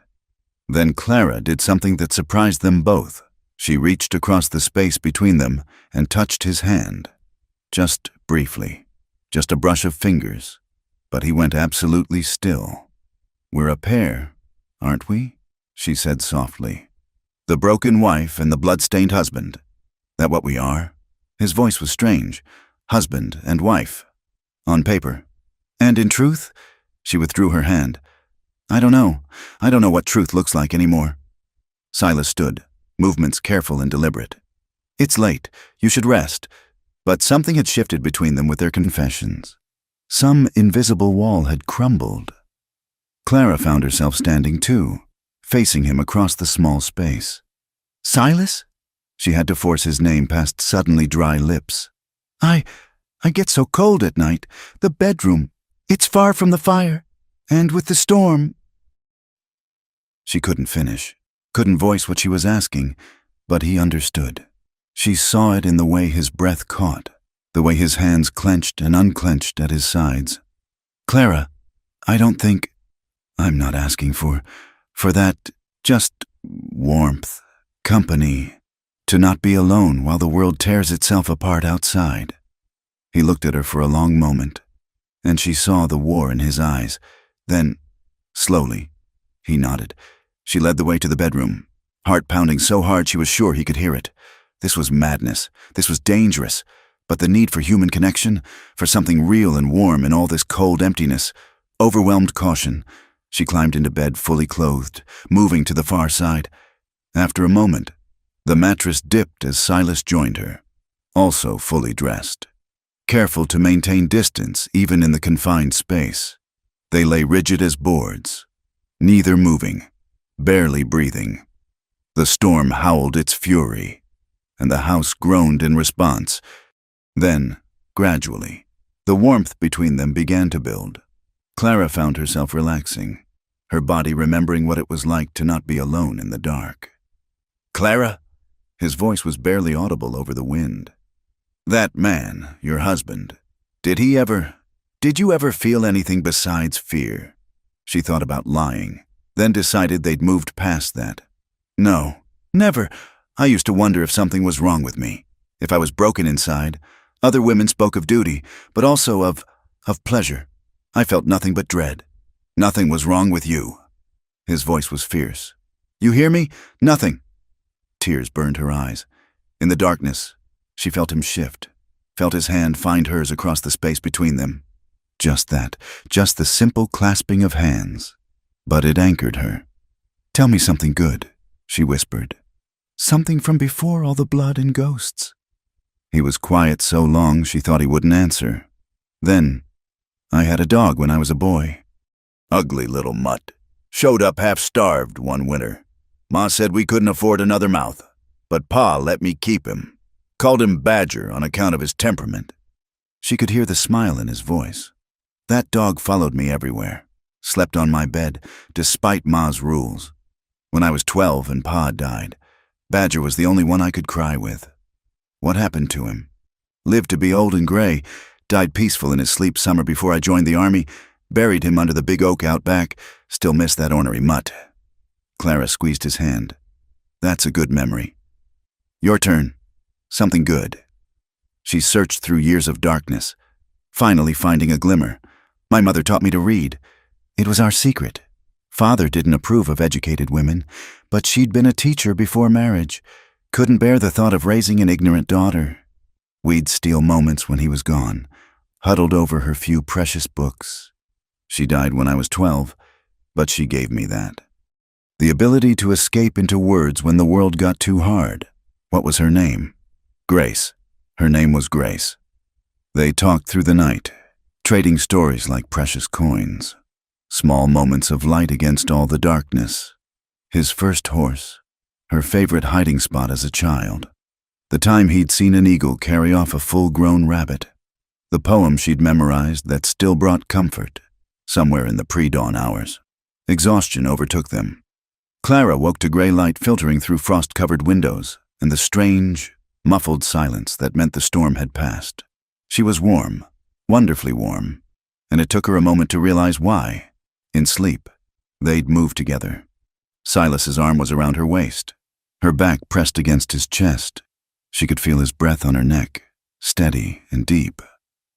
Speaker 1: Then Clara did something that surprised them both. She reached across the space between them and touched his hand. Just briefly. Just a brush of fingers. But he went absolutely still. We're a pair, aren't we? She said softly. The broken wife and the blood-stained husband. That what we are? His voice was strange. Husband and wife. On paper. And in truth? She withdrew her hand. I don't know. I don't know what truth looks like anymore. Silas stood, movements careful and deliberate. It's late. You should rest. But something had shifted between them with their confessions. Some invisible wall had crumbled. Clara found herself standing too, facing him across the small space. Silas? She had to force his name past suddenly dry lips. I get so cold at night. The bedroom. It's far from the fire. And with the storm. She couldn't finish, couldn't voice what she was asking, but he understood. She saw it in the way his breath caught, the way his hands clenched and unclenched at his sides. Clara, I don't think... I'm not asking for that, just warmth, company, to not be alone while the world tears itself apart outside. He looked at her for a long moment, and she saw the war in his eyes. Then, slowly, he nodded. She led the way to the bedroom, heart pounding so hard she was sure he could hear it. This was madness. This was dangerous. But the need for human connection, for something real and warm in all this cold emptiness, overwhelmed caution. She climbed into bed fully clothed, moving to the far side. After a moment, the mattress dipped as Silas joined her, also fully dressed. Careful to maintain distance even in the confined space. They lay rigid as boards, neither moving, barely breathing. The storm howled its fury, and the house groaned in response. Then, gradually, the warmth between them began to build. Clara found herself relaxing, her body remembering what it was like to not be alone in the dark. Clara? His voice was barely audible over the wind. That man, your husband, did you ever feel anything besides fear? She thought about lying, then decided they'd moved past that. No, never. I used to wonder if something was wrong with me, if I was broken inside. Other women spoke of duty, but also of pleasure. I felt nothing but dread. Nothing was wrong with you. His voice was fierce. You hear me? Nothing. Tears burned her eyes. In the darkness, she felt him shift, felt his hand find hers across the space between them. Just that, just the simple clasping of hands. But it anchored her. Tell me something good, she whispered. Something from before all the blood and ghosts. He was quiet so long she thought he wouldn't answer. Then, I had a dog when I was a boy. Ugly little mutt. Showed up half-starved one winter. Ma said we couldn't afford another mouth, but Pa let me keep him. Called him Badger on account of his temperament. She could hear the smile in his voice. That dog followed me everywhere, slept on my bed, despite Ma's rules. When I was 12 and Pa died, Badger was the only one I could cry with. What happened to him? Lived to be old and gray, died peaceful in his sleep summer before I joined the army, buried him under the big oak out back, still miss that ornery mutt. Clara squeezed his hand. That's a good memory. Your turn. Something good. She searched through years of darkness, finally finding a glimmer. My mother taught me to read. It was our secret. Father didn't approve of educated women, but she'd been a teacher before marriage. Couldn't bear the thought of raising an ignorant daughter. We'd steal moments when he was gone, huddled over her few precious books. She died when I was 12, but she gave me that. The ability to escape into words when the world got too hard. What was her name? Grace. Her name was Grace. They talked through the night, trading stories like precious coins. Small moments of light against all the darkness. His first horse. Her favorite hiding spot as a child. The time he'd seen an eagle carry off a full-grown rabbit. The poem she'd memorized that still brought comfort, somewhere in the pre-dawn hours. Exhaustion overtook them. Clara woke to gray light filtering through frost-covered windows and the strange, muffled silence that meant the storm had passed. She was warm, wonderfully warm, and it took her a moment to realize why. In sleep, they'd moved together. Silas's arm was around her waist, her back pressed against his chest. She could feel his breath on her neck, steady and deep.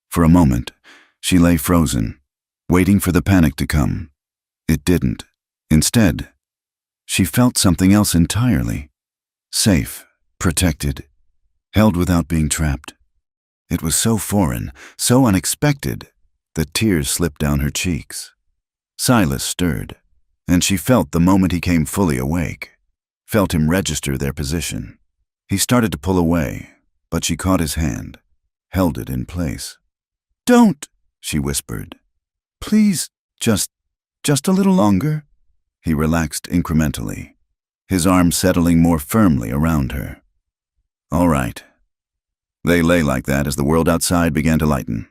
Speaker 1: For a moment, she lay frozen, waiting for the panic to come. It didn't. Instead, she felt something else entirely. Safe, protected, held without being trapped. It was so foreign, so unexpected, that tears slipped down her cheeks. Silas stirred, and she felt the moment he came fully awake, felt him register their position. He started to pull away, but she caught his hand, held it in place. "Don't," she whispered. "Please, just a little longer." He relaxed incrementally, his arm settling more firmly around her. All right. They lay like that as the world outside began to lighten.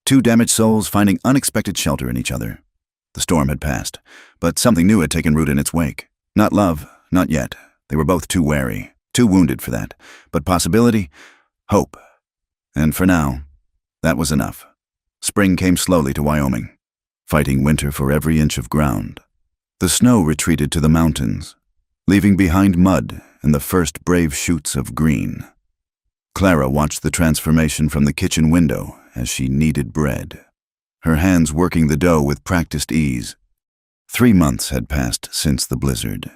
Speaker 1: Two damaged souls finding unexpected shelter in each other. The storm had passed, but something new had taken root in its wake. Not love, not yet. They were both too wary, too wounded for that. But possibility, hope. And for now, that was enough. Spring came slowly to Wyoming, fighting winter for every inch of ground. The snow retreated to the mountains, leaving behind mud and the first brave shoots of green. Clara watched the transformation from the kitchen window as she kneaded bread, her hands working the dough with practiced ease. 3 months had passed since the blizzard,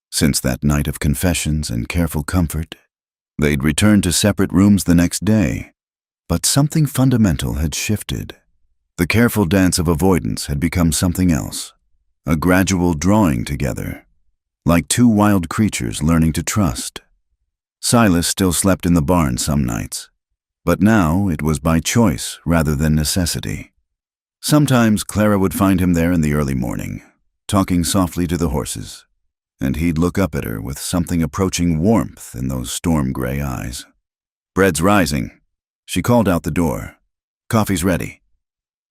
Speaker 1: since that night of confessions and careful comfort. They'd returned to separate rooms the next day, but something fundamental had shifted. The careful dance of avoidance had become something else, a gradual drawing together, like two wild creatures learning to trust. Silas still slept in the barn some nights, but now it was by choice rather than necessity. Sometimes Clara would find him there in the early morning, talking softly to the horses, and he'd look up at her with something approaching warmth in those storm-gray eyes. "Bread's rising." She called out the door. "Coffee's ready."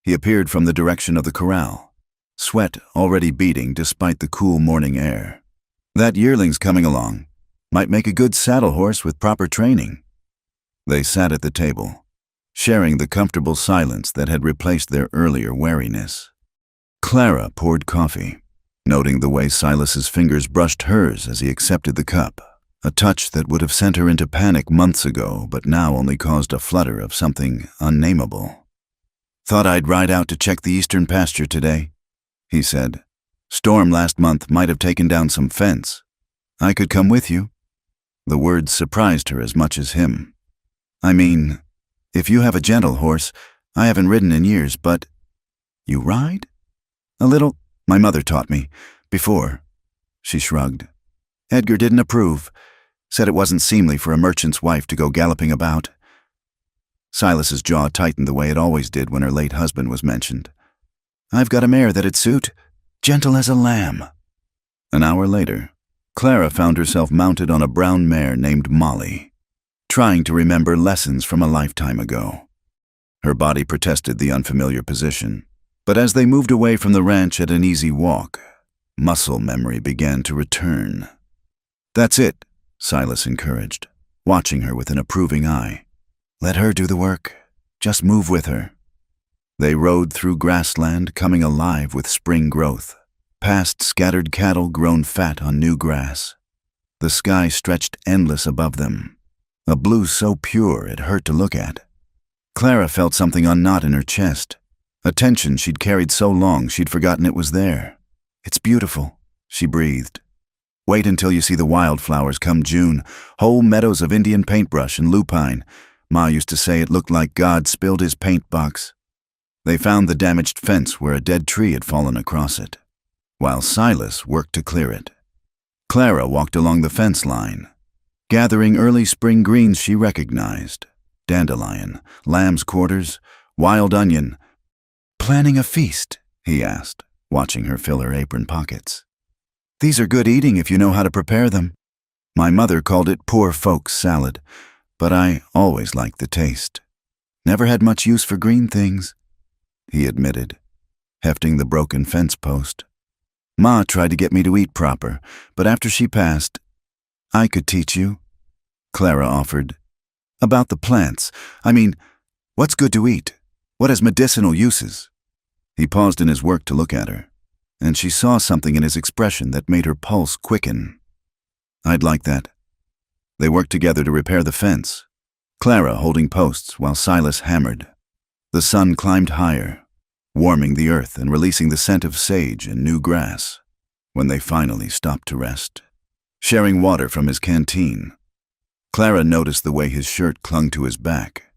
Speaker 1: He appeared from the direction of the corral, sweat already beading despite the cool morning air. "That yearling's coming along. Might make a good saddle horse with proper training." They sat at the table, sharing the comfortable silence that had replaced their earlier wariness. Clara poured coffee, noting the way Silas's fingers brushed hers as he accepted the cup, a touch that would have sent her into panic months ago but now only caused a flutter of something unnameable. "Thought I'd ride out to check the eastern pasture today," he said. "Storm last month might have taken down some fence. I could come with you." The words surprised her as much as him. "I mean, if you have a gentle horse, I haven't ridden in years, but—" "You ride?" "A little. My mother taught me. Before." She shrugged. "Edgar didn't approve. Said it wasn't seemly for a merchant's wife to go galloping about." Silas's jaw tightened the way it always did when her late husband was mentioned. "I've got a mare that'd suit. Gentle as a lamb." An hour later, Clara found herself mounted on a brown mare named Molly, trying to remember lessons from a lifetime ago. Her body protested the unfamiliar position, but as they moved away from the ranch at an easy walk, muscle memory began to return. "That's it," Silas encouraged, watching her with an approving eye. "Let her do the work. Just move with her." They rode through grassland coming alive with spring growth, past scattered cattle grown fat on new grass. The sky stretched endless above them, a blue so pure it hurt to look at. Clara felt something unknot in her chest, a tension she'd carried so long she'd forgotten it was there. "It's beautiful," she breathed. "Wait until you see the wildflowers come June, whole meadows of Indian paintbrush and lupine. Ma used to say it looked like God spilled his paint box." They found the damaged fence where a dead tree had fallen across it, while Silas worked to clear it. Clara walked along the fence line, gathering early spring greens she recognized: dandelion, lamb's quarters, wild onion. "Planning a feast?" he asked, watching her fill her apron pockets. "These are good eating if you know how to prepare them. My mother called it poor folks' salad, but I always liked the taste. Never had much use for green things," he admitted, hefting the broken fence post. "Ma tried to get me to eat proper, but after she passed, I could teach you," Clara offered. "About the plants. I mean, what's good to eat? What has medicinal uses?" He paused in his work to look at her, and she saw something in his expression that made her pulse quicken. "I'd like that." They worked together to repair the fence, Clara holding posts while Silas hammered. The sun climbed higher, warming the earth and releasing the scent of sage and new grass, when they finally stopped to rest, sharing water from his canteen. Clara noticed the way his shirt clung to his back,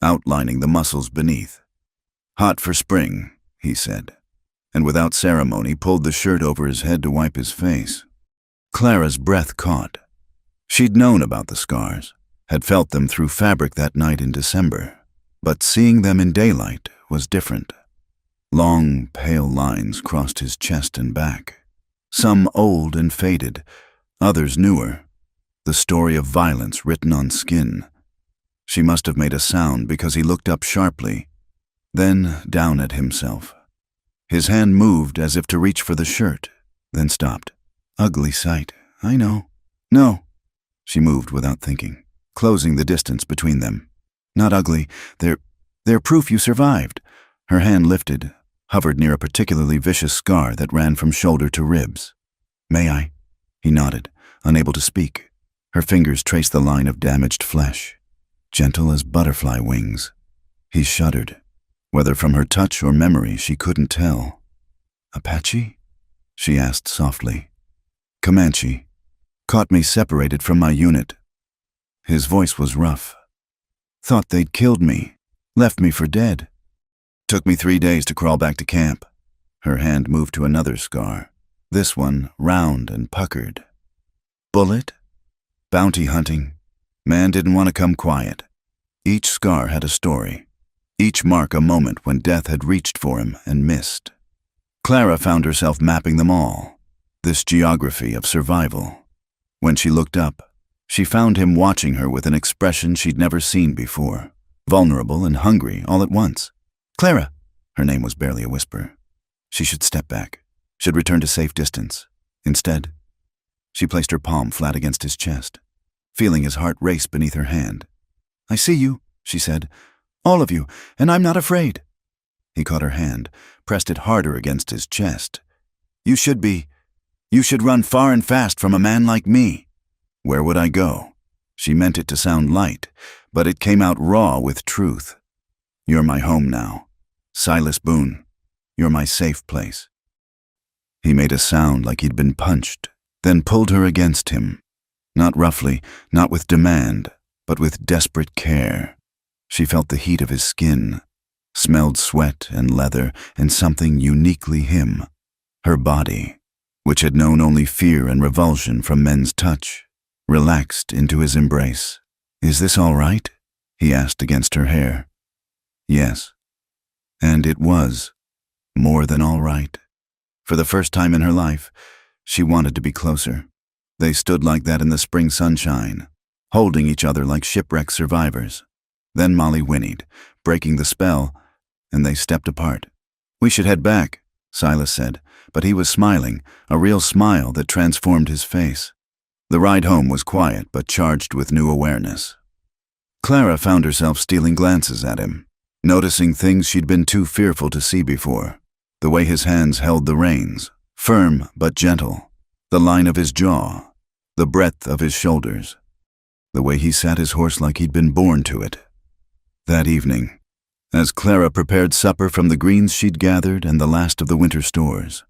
Speaker 1: outlining the muscles beneath. "Hot for spring," he said, and without ceremony pulled the shirt over his head to wipe his face. Clara's breath caught. She'd known about the scars, had felt them through fabric that night in December, but seeing them in daylight was different. Long, pale lines crossed his chest and back, some old and faded, others newer, the story of violence written on skin. She must have made a sound because he looked up sharply, then down at himself. His hand moved as if to reach for the shirt, then stopped. "Ugly sight, I know." "No." She moved without thinking, closing the distance between them. "Not ugly. They're proof you survived." Her hand lifted, hovered near a particularly vicious scar that ran from shoulder to ribs. "May I?" He nodded, unable to speak. Her fingers traced the line of damaged flesh, gentle as butterfly wings. He shuddered. Whether from her touch or memory, she couldn't tell. "Apache?" she asked softly. "Comanche. Caught me separated from my unit." His voice was rough. "Thought they'd killed me, left me for dead. Took me 3 days to crawl back to camp." Her hand moved to another scar, this one round and puckered. "Bullet? Bounty hunting. Man didn't want to come quiet." Each scar had a story, each mark a moment when death had reached for him and missed. Clara found herself mapping them all, this geography of survival. When she looked up, she found him watching her with an expression she'd never seen before, vulnerable and hungry all at once. "Clara!" Her name was barely a whisper. She should step back, should return to safe distance. Instead, she placed her palm flat against his chest, feeling his heart race beneath her hand. "I see you," she said. "All of you, and I'm not afraid." He caught her hand, pressed it harder against his chest. You should run far and fast from a man like me." "Where would I go?" She meant it to sound light, but it came out raw with truth. "You're my home now. Silas Boone. You're my safe place." He made a sound like he'd been punched, then pulled her against him. Not roughly, not with demand, but with desperate care. She felt the heat of his skin, smelled sweat and leather and something uniquely him. Her body, which had known only fear and revulsion from men's touch, relaxed into his embrace. "Is this all right?" he asked against her hair. Yes. And it was more than all right. For the first time in her life, she wanted to be closer. They stood like that in the spring sunshine, holding each other like shipwreck survivors. Then Molly whinnied, breaking the spell, and they stepped apart. "We should head back," Silas said, but he was smiling, a real smile that transformed his face. The ride home was quiet but charged with new awareness. Clara found herself stealing glances at him, noticing things she'd been too fearful to see before. The way his hands held the reins, firm but gentle, the line of his jaw, the breadth of his shoulders, the way he sat his horse like he'd been born to it. That evening, as Clara prepared supper from the greens she'd gathered and the last of the winter stores.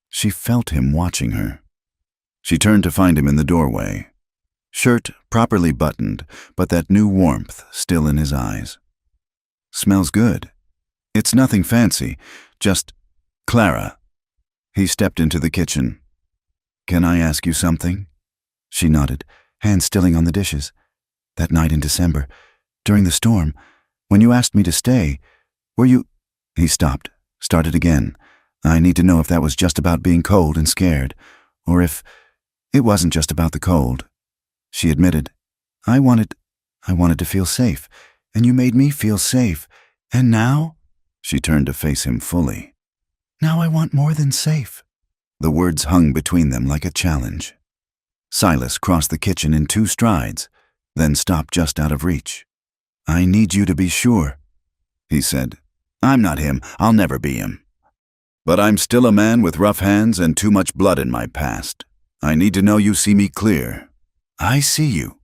Speaker 1: She felt him watching her. She turned to find him in the doorway, shirt properly buttoned, but that new warmth still in his eyes. "Smells good. It's nothing fancy, just Clara." He stepped into the kitchen. "Can I ask you something?" She nodded, hands stilling on the dishes. "That night in December, during the storm, when you asked me to stay, were you—" He stopped, started again. "I need to know if that was just about being cold and scared, or if it wasn't just about the cold." She admitted, I wanted to feel safe, and you made me feel safe. And now?" She turned to face him fully. "Now I want more than safe." The words hung between them like a challenge. Silas crossed the kitchen in 2 strides, then stopped just out of reach. "I need you to be sure," he said. "I'm not him. I'll never be him. But I'm still a man with rough hands and too much blood in my past. I need to know you see me clear." "I see you."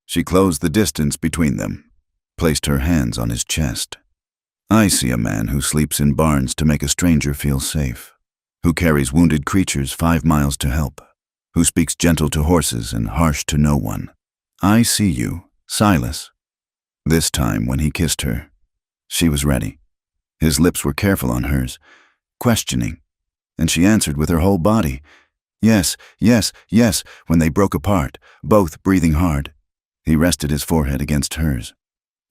Speaker 1: She closed the distance between them, placed her hands on his chest. "I see a man who sleeps in barns to make a stranger feel safe, who carries wounded creatures 5 miles to help, who speaks gentle to horses and harsh to no one. I see you, Silas." This time, when he kissed her, she was ready. His lips were careful on hers, questioning, and she answered with her whole body. Yes, yes, yes, when they broke apart, both breathing hard. He rested his forehead against hers.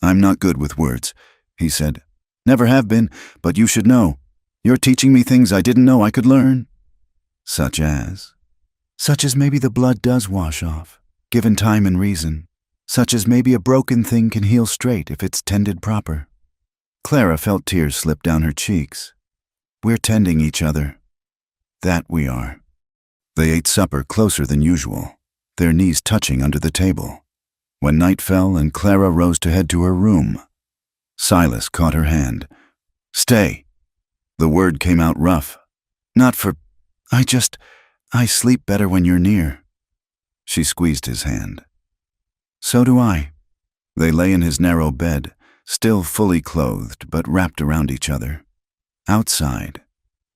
Speaker 1: "I'm not good with words," he said. "Never have been, but you should know. You're teaching me things I didn't know I could learn." "Such as?" "Such as maybe the blood does wash off, given time and reason. Such as maybe a broken thing can heal straight if it's tended proper." Clara felt tears slip down her cheeks. "We're tending each other. That we are." They ate supper closer than usual, their knees touching under the table. When night fell and Clara rose to head to her room, Silas caught her hand. "Stay." The word came out rough. "Not for... I sleep better when you're near." She squeezed his hand. "So do I." They lay in his narrow bed, still fully clothed but wrapped around each other. Outside,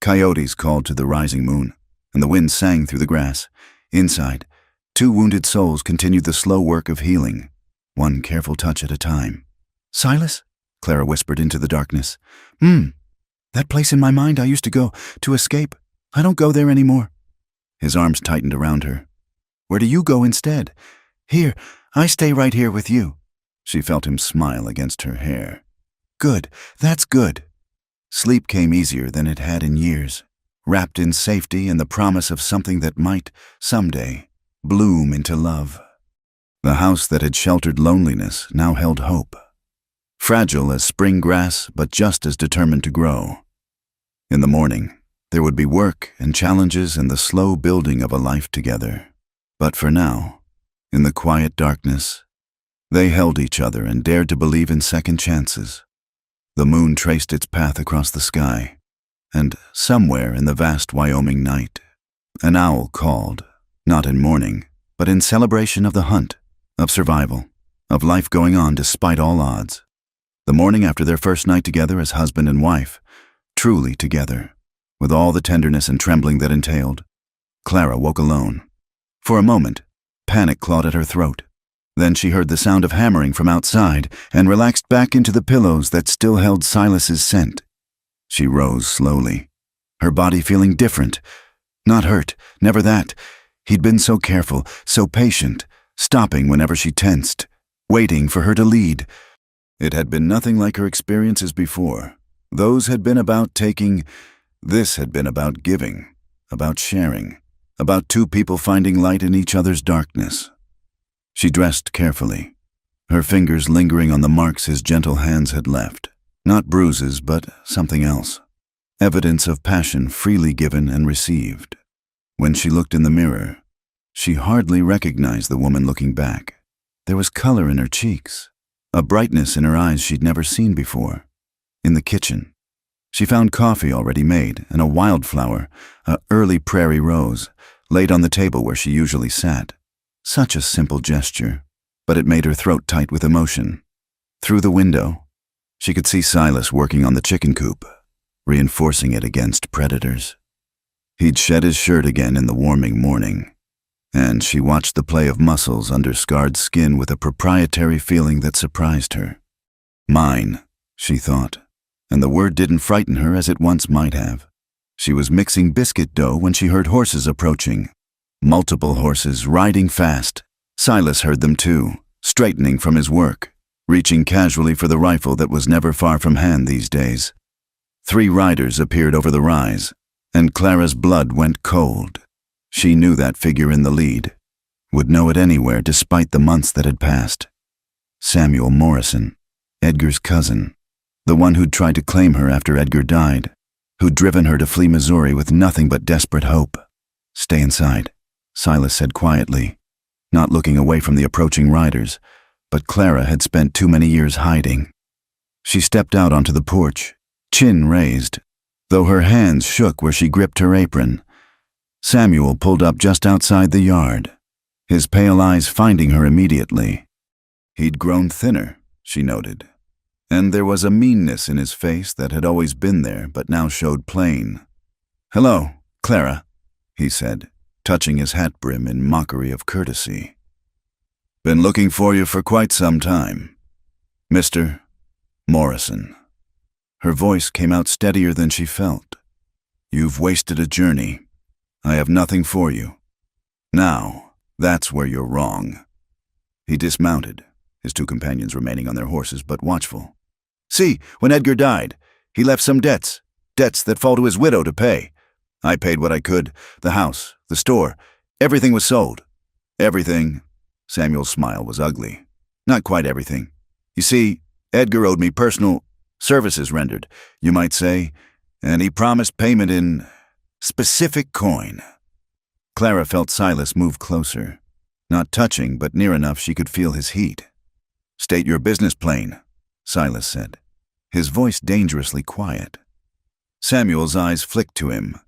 Speaker 1: coyotes called to the rising moon, and the wind sang through the grass. Inside, 2 wounded souls continued the slow work of healing, one careful touch at a time. "Silas?" Clara whispered into the darkness. That place in my mind I used to go, to escape. I don't go there anymore." His arms tightened around her. "Where do you go instead?" "Here, I stay right here with you." She felt him smile against her hair. "Good, that's good." Sleep came easier than it had in years, wrapped in safety and the promise of something that might, someday, bloom into love. The house that had sheltered loneliness now held hope. Fragile as spring grass, but just as determined to grow. In the morning, there would be work and challenges and the slow building of a life together. But for now, in the quiet darkness, they held each other and dared to believe in second chances. The moon traced its path across the sky, and somewhere in the vast Wyoming night, an owl called, not in mourning, but in celebration of the hunt, of survival, of life going on despite all odds. The morning after their first night together as husband and wife, truly together, with all the tenderness and trembling that entailed, Clara woke alone. For a moment, panic clawed at her throat. Then she heard the sound of hammering from outside and relaxed back into the pillows that still held Silas's scent. She rose slowly, her body feeling different. Not hurt, never that. He'd been so careful, so patient, stopping whenever she tensed, waiting for her to lead. It had been nothing like her experiences before. Those had been about taking. This had been about giving, about sharing, about 2 people finding light in each other's darkness. She dressed carefully, her fingers lingering on the marks his gentle hands had left. Not bruises, but something else. Evidence of passion freely given and received. When she looked in the mirror, she hardly recognized the woman looking back. There was color in her cheeks, a brightness in her eyes she'd never seen before. In the kitchen, she found coffee already made and a wildflower, a early prairie rose, laid on the table where she usually sat. Such a simple gesture, but it made her throat tight with emotion. Through the window, She could see Silas working on the chicken coop, reinforcing it against predators. He'd shed his shirt again in the warming morning, and she watched the play of muscles under scarred skin with a proprietary feeling that surprised her. Mine, she thought, and the word didn't frighten her as it once might have. She was mixing biscuit dough when she heard horses approaching. Multiple horses riding fast. Silas heard them too, straightening from his work, reaching casually for the rifle that was never far from hand these days. 3 riders appeared over the rise, and Clara's blood went cold. She knew that figure in the lead, would know it anywhere despite the months that had passed. Samuel Morrison, Edgar's cousin, the one who'd tried to claim her after Edgar died, who'd driven her to flee Missouri with nothing but desperate hope. "Stay inside," Silas said quietly, not looking away from the approaching riders, but Clara had spent too many years hiding. She stepped out onto the porch, chin raised, though her hands shook where she gripped her apron. Samuel pulled up just outside the yard, his pale eyes finding her immediately. He'd grown thinner, she noted, and there was a meanness in his face that had always been there but now showed plain. "Hello, Clara," he said, touching his hat brim in mockery of courtesy. "Been looking for you for quite some time. Mr. Morrison." Her voice came out steadier than she felt. "You've wasted a journey. I have nothing for you. Now, that's where you're wrong." He dismounted, his 2 companions remaining on their horses but watchful. "See, when Edgar died, he left some debts that fall to his widow to pay. I paid what I could, the house, the store, everything was sold." "Everything?" Samuel's smile was ugly. "Not quite everything. You see, Edgar owed me personal services rendered, you might say, and he promised payment in specific coin." Clara felt Silas move closer, not touching but near enough she could feel his heat. "State your business plain," Silas said, his voice dangerously quiet. Samuel's eyes flicked to him,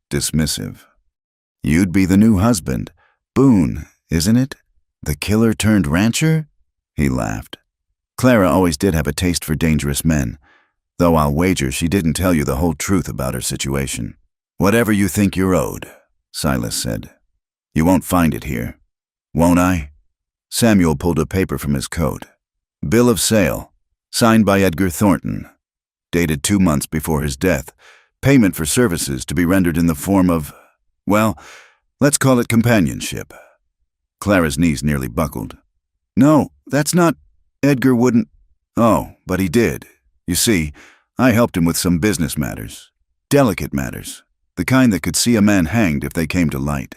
Speaker 1: dismissive. "You'd be the new husband, Boone, isn't it? The killer turned rancher?" He laughed. Clara always did have a taste for dangerous men, though I'll wager she didn't tell you the whole truth about her situation. "Whatever you think you're owed," Silas said. "You won't find it here." "Won't I?" Samuel pulled a paper from his coat. "Bill of sale, signed by Edgar Thornton, dated 2 months before his death. Payment for services to be rendered in the form of, well, let's call it companionship." Clara's knees nearly buckled. "No, that's not. Edgar wouldn't." "Oh, but he did. You see, I helped him with some business matters. Delicate matters. The kind that could see a man hanged if they came to light.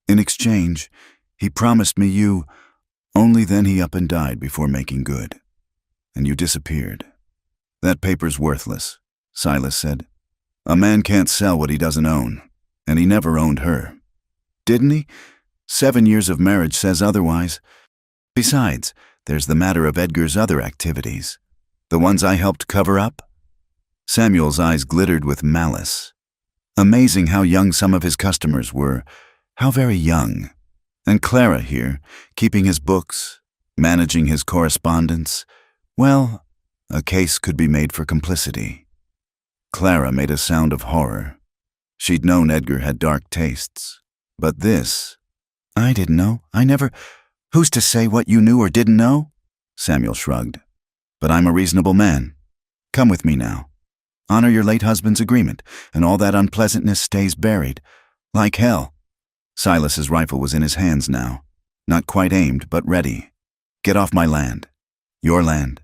Speaker 1: In exchange, he promised me you. Only then he up and died before making good. And you disappeared." "That paper's worthless," Silas said. "A man can't sell what he doesn't own, and he never owned her." "Didn't he? 7 years of marriage says otherwise. Besides, there's the matter of Edgar's other activities. The ones I helped cover up." Samuel's eyes glittered with malice. Amazing how young some of his customers were, how very young. And Clara here, keeping his books, managing his correspondence. Well, a case could be made for complicity. Clara made a sound of horror. She'd known Edgar had dark tastes. But this... "I didn't know. I never... Who's to say what you knew or didn't know?" Samuel shrugged. "But I'm a reasonable man. Come with me now. Honor your late husband's agreement, and all that unpleasantness stays buried. Like hell." Silas's rifle was in his hands now, not quite aimed, but ready. "Get off my land." "Your land."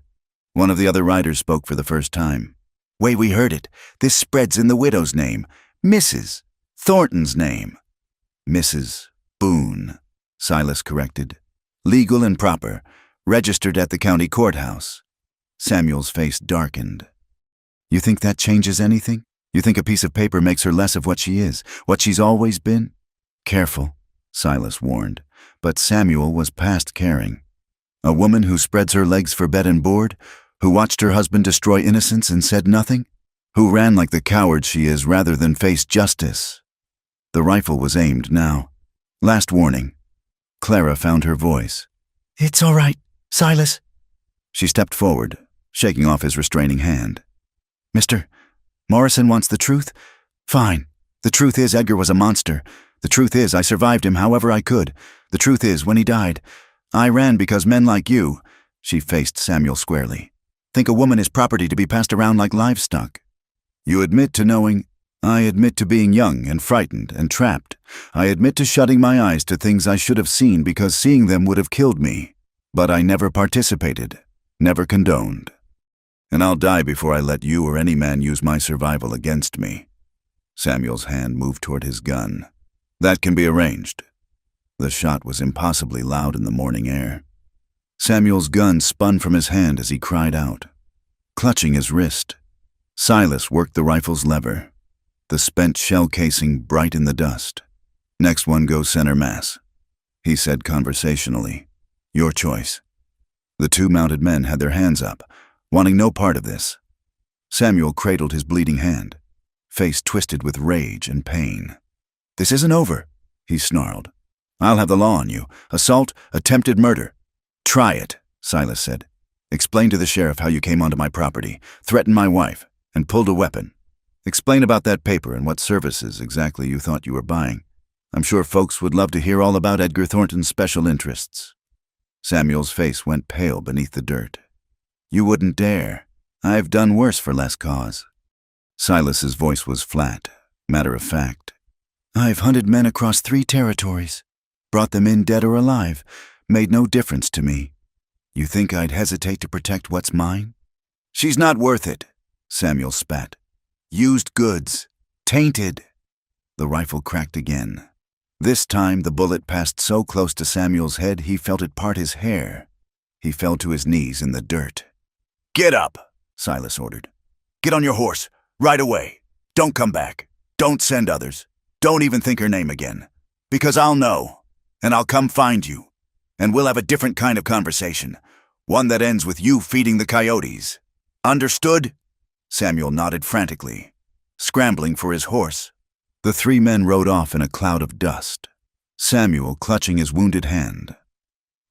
Speaker 1: One of the other riders spoke for the first time. "Way we heard it. This spreads in the widow's name. Mrs. Thornton's name." "Mrs. Boone," Silas corrected. "Legal and proper. Registered at the county courthouse." Samuel's face darkened. "You think that changes anything? You think a piece of paper makes her less of what she is, what she's always been?" "Careful," Silas warned, but Samuel was past caring. A woman who spreads her legs for bed and board, who watched her husband destroy innocence and said nothing, who ran like the coward she is rather than face justice. The rifle was aimed now. Last warning. Clara found her voice. "It's all right, Silas." She stepped forward, shaking off his restraining hand. "Mr. Morrison wants the truth? Fine. The truth is Edgar was a monster. The truth is I survived him however I could. The truth is, when he died, I ran because men like you," she faced Samuel squarely, "think a woman is property to be passed around like livestock. You admit to knowing. I admit to being young and frightened and trapped. I admit to shutting my eyes to things I should have seen because seeing them would have killed me. But I never participated, never condoned. And I'll die before I let you or any man use my survival against me." Samuel's hand moved toward his gun. "That can be arranged." The shot was impossibly loud in the morning air. Samuel's gun spun from his hand as he cried out. Clutching his wrist, Silas worked the rifle's lever, the spent shell casing bright in the dust. "Next one goes center mass," he said conversationally. "Your choice." The two mounted men had their hands up, wanting no part of this. Samuel cradled his bleeding hand, face twisted with rage and pain. "This isn't over," he snarled. "I'll have the law on you. Assault, attempted murder." "Try it," Silas said. "Explain to the sheriff how you came onto my property, threatened my wife, and pulled a weapon. Explain about that paper and what services exactly you thought you were buying. I'm sure folks would love to hear all about Edgar Thornton's special interests." Samuel's face went pale beneath the dirt. "You wouldn't dare. I've done worse for less cause." Silas's voice was flat, matter of fact. "I've hunted men across 3 territories, brought them in dead or alive, made no difference to me. You think I'd hesitate to protect what's mine?" "She's not worth it," Samuel spat. "Used goods. Tainted." The rifle cracked again. This time the bullet passed so close to Samuel's head he felt it part his hair. He fell to his knees in the dirt. "Get up," Silas ordered. "Get on your horse, right away. Don't come back. Don't send others. Don't even think her name again. Because I'll know, and I'll come find you. And we'll have a different kind of conversation, one that ends with you feeding the coyotes. Understood?" Samuel nodded frantically, scrambling for his horse. The 3 men rode off in a cloud of dust, Samuel clutching his wounded hand.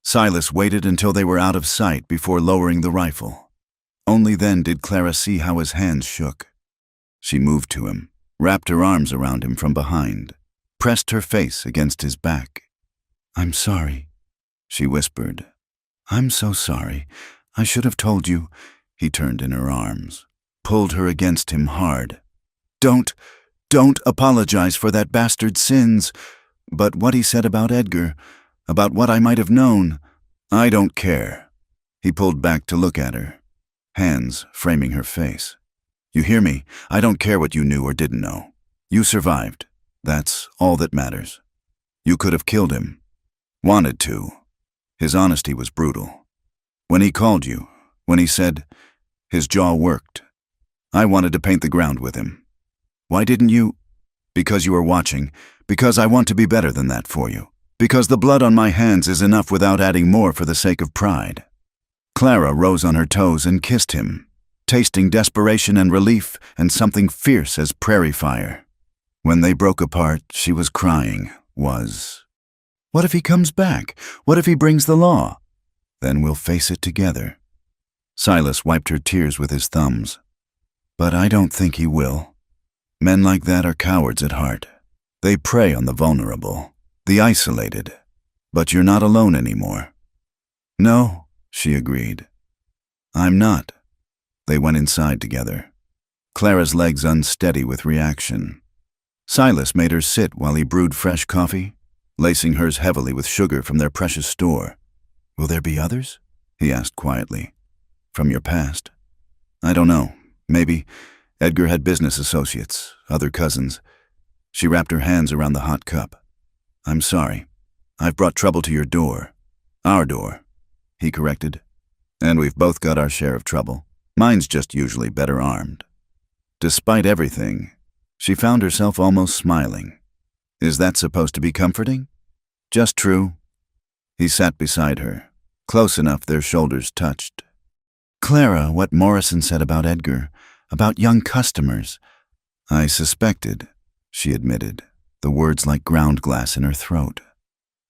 Speaker 1: Silas waited until they were out of sight before lowering the rifle. Only then did Clara see how his hands shook. She moved to him, wrapped her arms around him from behind, pressed her face against his back. "I'm sorry," she whispered. "I'm so sorry. I should have told you." He turned in her arms, pulled her against him hard. Don't apologize for that bastard's sins. But what he said about Edgar, about what I might have known, I don't care." He pulled back to look at her, hands framing her face. "You hear me? I don't care what you knew or didn't know. You survived. That's all that matters. You could have killed him. Wanted to." His honesty was brutal. "When he called you, when he said," his jaw worked, "I wanted to paint the ground with him. Why didn't you?" "Because you were watching. Because I want to be better than that for you. Because the blood on my hands is enough without adding more for the sake of pride." Clara rose on her toes and kissed him, tasting desperation and relief and something fierce as prairie fire. When they broke apart, she was crying, "What if he comes back? What if he brings the law? Then we'll face it together." Silas wiped her tears with his thumbs. "But I don't think he will. Men like that are cowards at heart. They prey on the vulnerable, the isolated. But you're not alone anymore." "No," she agreed. "I'm not." They went inside together, Clara's legs unsteady with reaction. Silas made her sit while he brewed fresh coffee, lacing hers heavily with sugar from their precious store. "Will there be others?" he asked quietly. "From your past?" "I don't know. Maybe. Edgar had business associates, other cousins." She wrapped her hands around the hot cup. "I'm sorry. I've brought trouble to your door." "Our door," he corrected. "And we've both got our share of trouble. Mine's just usually better armed." Despite everything, she found herself almost smiling. Is that supposed to be comforting? Just true. He sat beside her, close enough their shoulders touched. "Clara, what Morrison said about Edgar, about young customers." "I suspected," she admitted, the words like ground glass in her throat.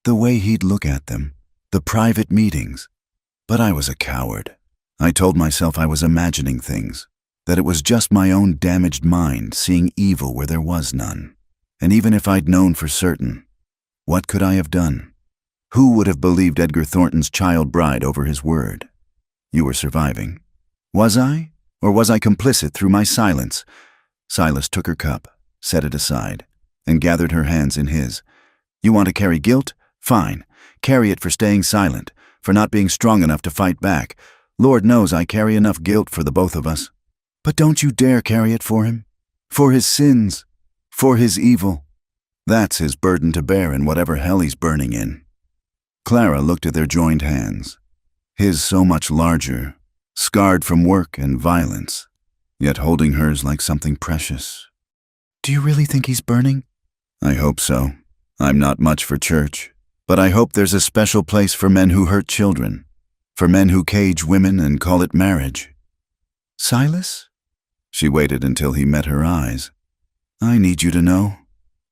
Speaker 1: "The way he'd look at them, the private meetings. But I was a coward. I told myself I was imagining things, that it was just my own damaged mind seeing evil where there was none. And even if I'd known for certain, what could I have done? Who would have believed Edgar Thornton's child bride over his word? You were surviving. Was I? Or was I complicit through my silence? Silas took her cup, set it aside, and gathered her hands in his. You want to carry guilt? Fine. Carry it for staying silent, for not being strong enough to fight back. Lord knows I carry enough guilt for the both of us. But don't you dare carry it for him. For his sins. For his evil. That's his burden to bear in whatever hell he's burning in. Clara looked at their joined hands. His so much larger, scarred from work and violence, yet holding hers like something precious. Do you really think he's burning? I hope so. I'm not much for church, but I hope there's a special place for men who hurt children, for men who cage women and call it marriage. Silas? She waited until he met her eyes. I need you to know.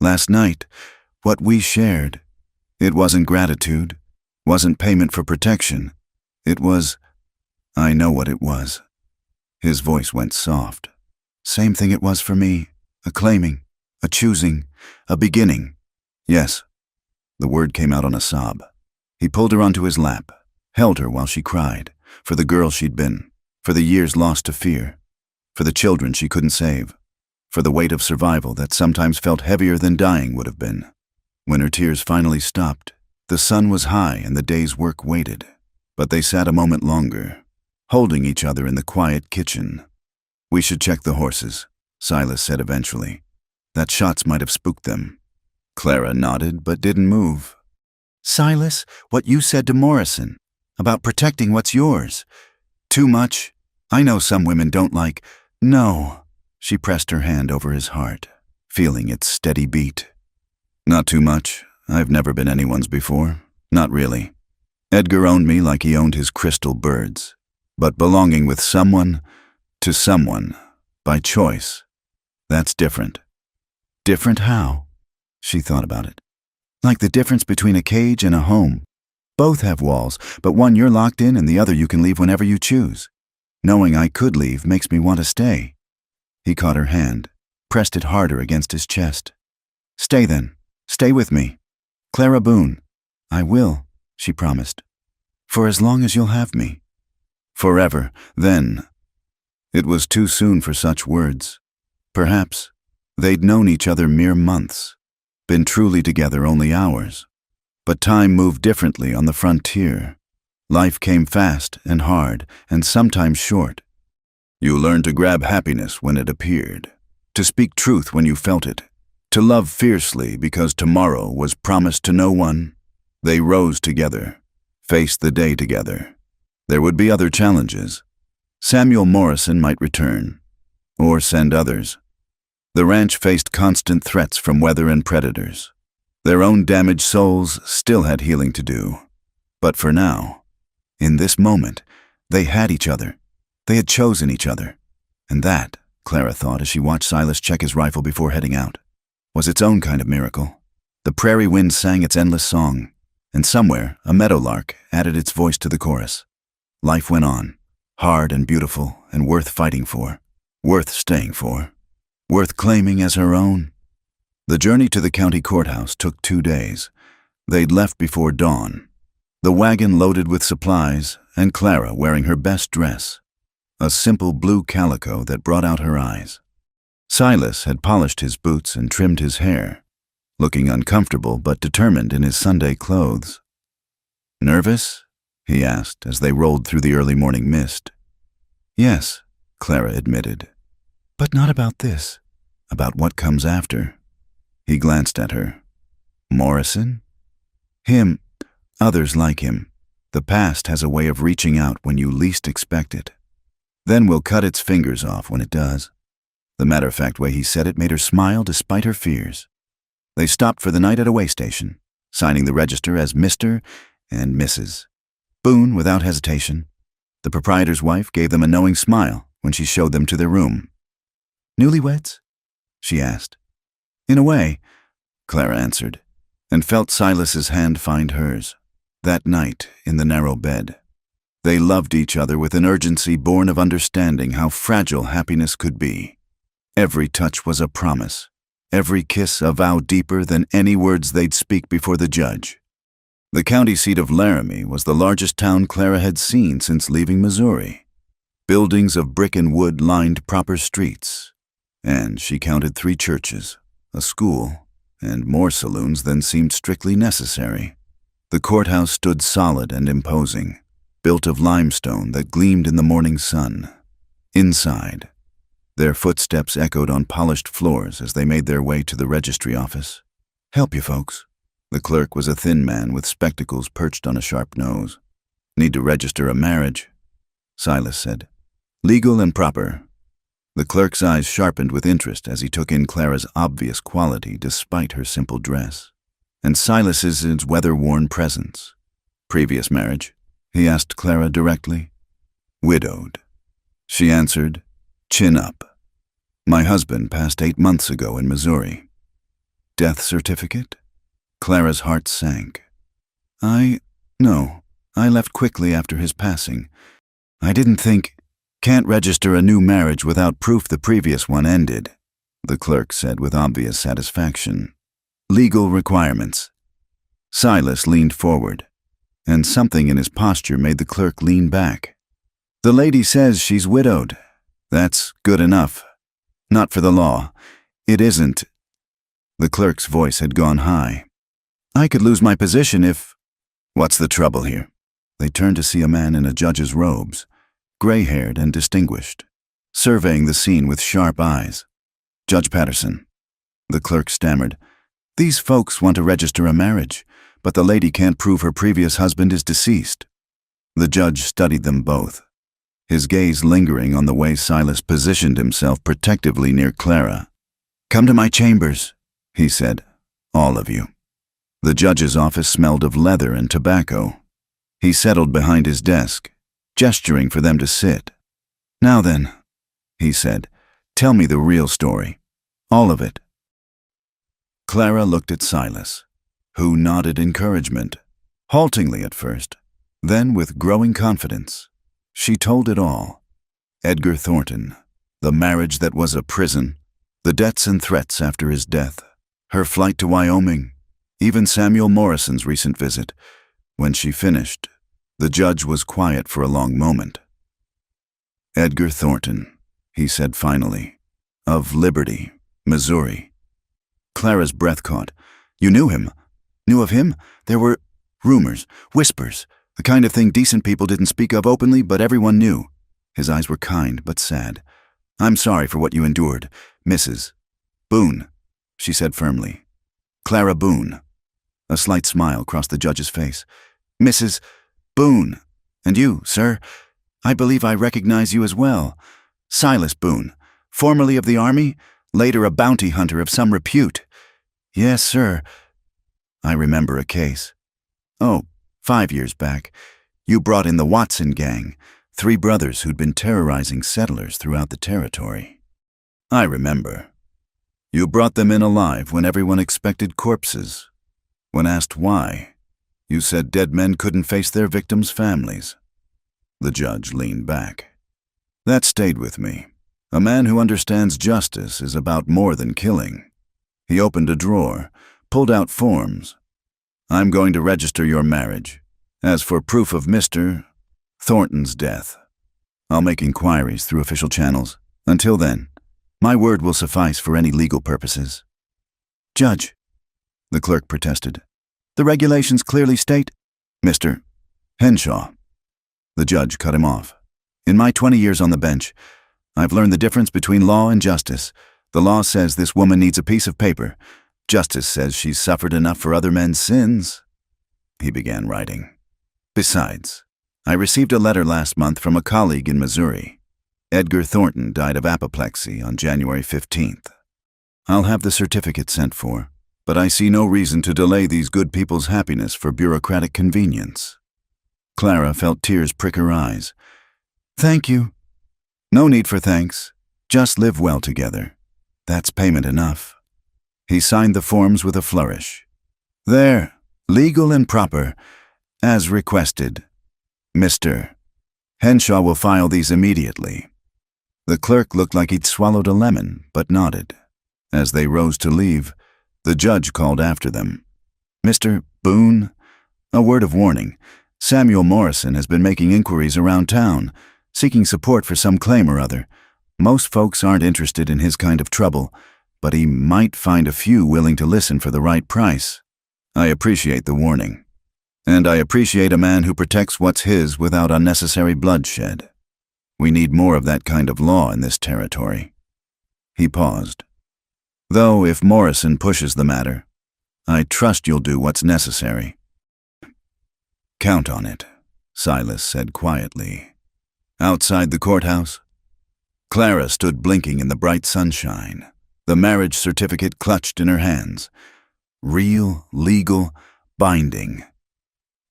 Speaker 1: Last night, what we shared, it wasn't gratitude, wasn't payment for protection. It was, I know what it was. His voice went soft. Same thing it was for me, a claiming, a choosing, a beginning. Yes. The word came out on a sob. He pulled her onto his lap, held her while she cried, for the girl she'd been, for the years lost to fear, for the children she couldn't save, for the weight of survival that sometimes felt heavier than dying would have been. When her tears finally stopped, the sun was high and the day's work waited, but they sat a moment longer, holding each other in the quiet kitchen. We should check the horses, Silas said eventually. That shots might have spooked them. Clara nodded but didn't move. Silas, what you said to Morrison, about protecting what's yours. Too much. I know some women don't like. No. She pressed her hand over his heart, feeling its steady beat. Not too much. I've never been anyone's before. Not really. Edgar owned me like he owned his crystal birds. But belonging with someone, to someone, by choice, that's different. Different how? She thought about it. Like the difference between a cage and a home. Both have walls, but one you're locked in and the other you can leave whenever you choose. Knowing I could leave makes me want to stay. He caught her hand, pressed it harder against his chest. Stay then. Stay with me. Clara Boone. I will, she promised. For as long as you'll have me. Forever, then. It was too soon for such words. Perhaps they'd known each other mere months, been truly together only hours. But time moved differently on the frontier. Life came fast and hard, and sometimes short. You learned to grab happiness when it appeared, to speak truth when you felt it, to love fiercely because tomorrow was promised to no one. They rose together, faced the day together. There would be other challenges. Samuel Morrison might return, or send others. The ranch faced constant threats from weather and predators. Their own damaged souls still had healing to do. But for now, in this moment, they had each other. They had chosen each other. And that, Clara thought as she watched Silas check his rifle before heading out, was its own kind of miracle. The prairie wind sang its endless song, and somewhere a meadowlark added its voice to the chorus. Life went on, hard and beautiful and worth fighting for, worth staying for, worth claiming as her own. The journey to the county courthouse took 2 days. They'd left before dawn. The wagon loaded with supplies, and Clara wearing her best dress, a simple blue calico that brought out her eyes. Silas had polished his boots and trimmed his hair, looking uncomfortable but determined in his Sunday clothes. Nervous? He asked as they rolled through the early morning mist. Yes, Clara admitted. But not about this, about what comes after. He glanced at her. Morrison? Him, others like him. The past has a way of reaching out when you least expect it. Then we'll cut its fingers off when it does. The matter-of-fact way he said it made her smile despite her fears. They stopped for the night at a way station, signing the register as Mr. and Mrs. Boone without hesitation. The proprietor's wife gave them a knowing smile when she showed them to their room. Newlyweds? She asked. In a way, Clara answered, and felt Silas's hand find hers, that night in the narrow bed. They loved each other with an urgency born of understanding how fragile happiness could be. Every touch was a promise, every kiss a vow deeper than any words they'd speak before the judge. The county seat of Laramie was the largest town Clara had seen since leaving Missouri. Buildings of brick and wood lined proper streets, and she counted 3 churches, a school, and more saloons than seemed strictly necessary. The courthouse stood solid and imposing, built of limestone that gleamed in the morning sun. Inside, their footsteps echoed on polished floors as they made their way to the registry office. "Help you folks." The clerk was a thin man with spectacles perched on a sharp nose. "Need to register a marriage," Silas said. "Legal and proper." The clerk's eyes sharpened with interest as he took in Clara's obvious quality despite her simple dress, and Silas's weather-worn presence. "Previous marriage?" he asked Clara directly. "Widowed," she answered, chin up. "My husband passed 8 months ago in Missouri." "Death certificate?" Clara's heart sank. No, I left quickly after his passing. I didn't think, can't register a new marriage without proof the previous one ended," the clerk said with obvious satisfaction. "Legal requirements." Silas leaned forward, and something in his posture made the clerk lean back. "The lady says she's widowed. That's good enough. Not for the law. It isn't." The clerk's voice had gone high. "I could lose my position if—" "What's the trouble here?" They turned to see a man in a judge's robes, gray-haired and distinguished, surveying the scene with sharp eyes. "Judge Patterson," the clerk stammered, "these folks want to register a marriage, but the lady can't prove her previous husband is deceased." The judge studied them both, his gaze lingering on the way Silas positioned himself protectively near Clara. "Come to my chambers," he said, "all of you." The judge's office smelled of leather and tobacco. He settled behind his desk, gesturing for them to sit. "Now then," he said, "tell me the real story. All of it." Clara looked at Silas, who nodded encouragement, haltingly at first, then with growing confidence. She told it all. Edgar Thornton, the marriage that was a prison, the debts and threats after his death, her flight to Wyoming, even Samuel Morrison's recent visit. When she finished, the judge was quiet for a long moment. "Edgar Thornton," he said finally, "of Liberty, Missouri." Clara's breath caught. "You knew him? Knew of him? There were rumors, whispers, the kind of thing decent people didn't speak of openly, but everyone knew." His eyes were kind but sad. "I'm sorry for what you endured, Mrs. Boone," she said firmly. "Clara Boone." A slight smile crossed the judge's face. "Mrs. Boone. And you, sir, I believe I recognize you as well. Silas Boone, formerly of the Army, later a bounty hunter of some repute." "Yes, sir. I remember a case. Oh, 5 years back. You brought in the Watson gang, 3 brothers who'd been terrorizing settlers throughout the territory." "I remember. You brought them in alive when everyone expected corpses. When asked why, you said dead men couldn't face their victims' families." The judge leaned back. "That stayed with me. A man who understands justice is about more than killing." He opened a drawer, pulled out forms. "I'm going to register your marriage. As for proof of Mr. Thornton's death, I'll make inquiries through official channels. Until then, my word will suffice for any legal purposes." "Judge," the clerk protested, "the regulations clearly state—" "Mr. Henshaw," the judge cut him off. "In my 20 years on the bench, I've learned the difference between law and justice. The law says this woman needs a piece of paper. Justice says she's suffered enough for other men's sins." He began writing. "Besides, I received a letter last month from a colleague in Missouri. Edgar Thornton died of apoplexy on January 15th. I'll have the certificate sent for, but I see no reason to delay these good people's happiness for bureaucratic convenience." Clara felt tears prick her eyes. "Thank you." "No need for thanks. Just live well together. That's payment enough." He signed the forms with a flourish. "There, legal and proper, as requested. Mr. Henshaw will file these immediately." The clerk looked like he'd swallowed a lemon, but nodded. As they rose to leave, the judge called after them. "Mr. Boone, a word of warning. Samuel Morrison has been making inquiries around town, seeking support for some claim or other. Most folks aren't interested in his kind of trouble, but he might find a few willing to listen for the right price. I appreciate the warning. And I appreciate a man who protects what's his without unnecessary bloodshed. We need more of that kind of law in this territory." He paused. "Though if Morrison pushes the matter, I trust you'll do what's necessary." "Count on it," Silas said quietly. Outside the courthouse, Clara stood blinking in the bright sunshine, the marriage certificate clutched in her hands. Real, legal, binding.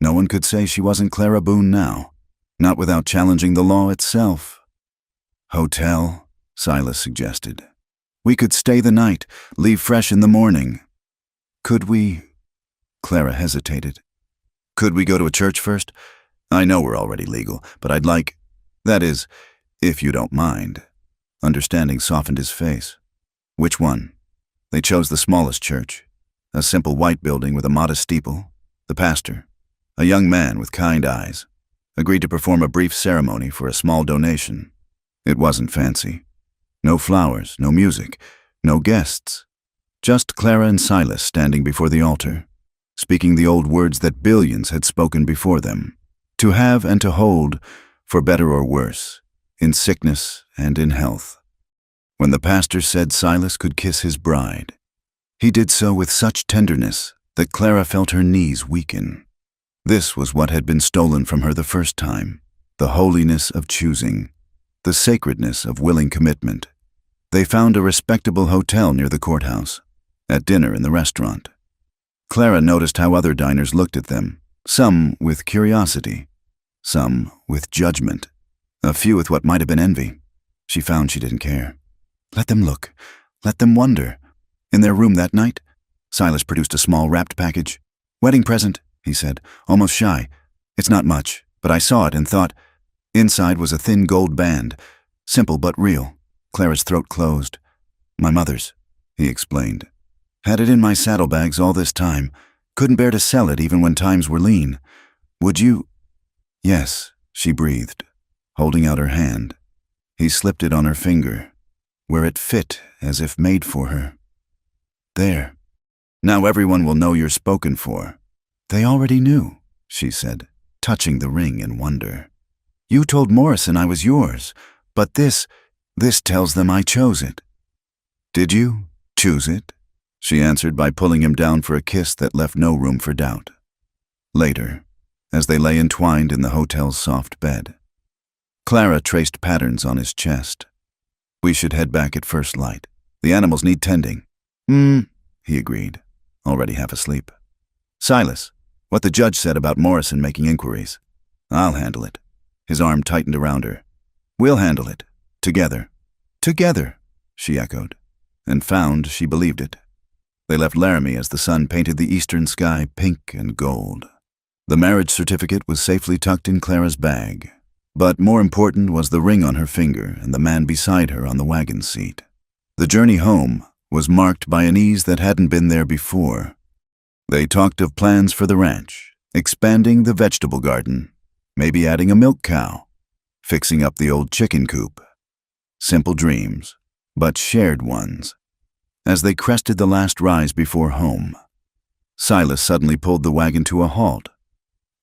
Speaker 1: No one could say she wasn't Clara Boone now, not without challenging the law itself. "Hotel," Silas suggested. "We could stay the night, leave fresh in the morning." "Could we?" Clara hesitated. "Could we go to a church first? I know we're already legal, but I'd like— that is, if you don't mind." Understanding softened his face. "Which one?" They chose the smallest church, a simple white building with a modest steeple. The pastor, a young man with kind eyes, agreed to perform a brief ceremony for a small donation. It wasn't fancy. No flowers, no music, no guests. Just Clara and Silas standing before the altar, speaking the old words that billions had spoken before them. To have and to hold, for better or worse, in sickness and in health. When the pastor said Silas could kiss his bride, he did so with such tenderness that Clara felt her knees weaken. This was what had been stolen from her the first time, the holiness of choosing, the sacredness of willing commitment. They found a respectable hotel near the courthouse, at dinner in the restaurant. Clara noticed how other diners looked at them, some with curiosity, some with judgment, a few with what might have been envy. She found she didn't care. Let them look, let them wonder. In their room that night, Silas produced a small wrapped package. "Wedding present," he said, almost shy. "It's not much, but I saw it and thought—" Inside was a thin gold band, simple but real. Clara's throat closed. "My mother's," he explained. "Had it in my saddlebags all this time. Couldn't bear to sell it even when times were lean. Would you—" "Yes," she breathed, holding out her hand. He slipped it on her finger, where it fit as if made for her. "There. Now everyone will know you're spoken for." "They already knew," she said, touching the ring in wonder. "You told Morrison I was yours, but this tells them I chose it." "Did you choose it?" she answered by pulling him down for a kiss that left no room for doubt. Later, as they lay entwined in the hotel's soft bed, Clara traced patterns on his chest. "We should head back at first light. The animals need tending." He agreed, already half asleep. "Silas, what the judge said about Morrison making inquiries." "I'll handle it." His arm tightened around her. "We'll handle it. Together." "Together," she echoed, and found she believed it. They left Laramie as the sun painted the eastern sky pink and gold. The marriage certificate was safely tucked in Clara's bag, but more important was the ring on her finger and the man beside her on the wagon seat. The journey home was marked by an ease that hadn't been there before. They talked of plans for the ranch, expanding the vegetable garden, maybe adding a milk cow, fixing up the old chicken coop. Simple dreams, but shared ones. As they crested the last rise before home, Silas suddenly pulled the wagon to a halt.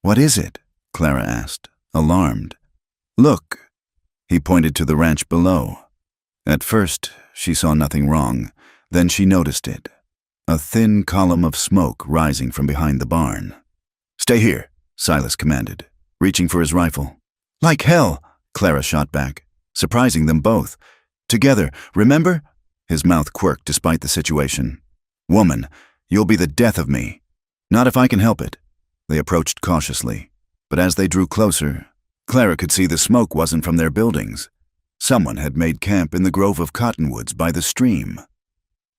Speaker 1: "What is it?" Clara asked, alarmed. "Look." He pointed to the ranch below. At first, she saw nothing wrong. Then she noticed it. A thin column of smoke rising from behind the barn. "Stay here," Silas commanded, reaching for his rifle. "Like hell," Clara shot back, surprising them both. "Together, remember?" His mouth quirked despite the situation. "Woman, you'll be the death of me." "Not if I can help it." They approached cautiously, but as they drew closer, Clara could see the smoke wasn't from their buildings. Someone had made camp in the grove of cottonwoods by the stream.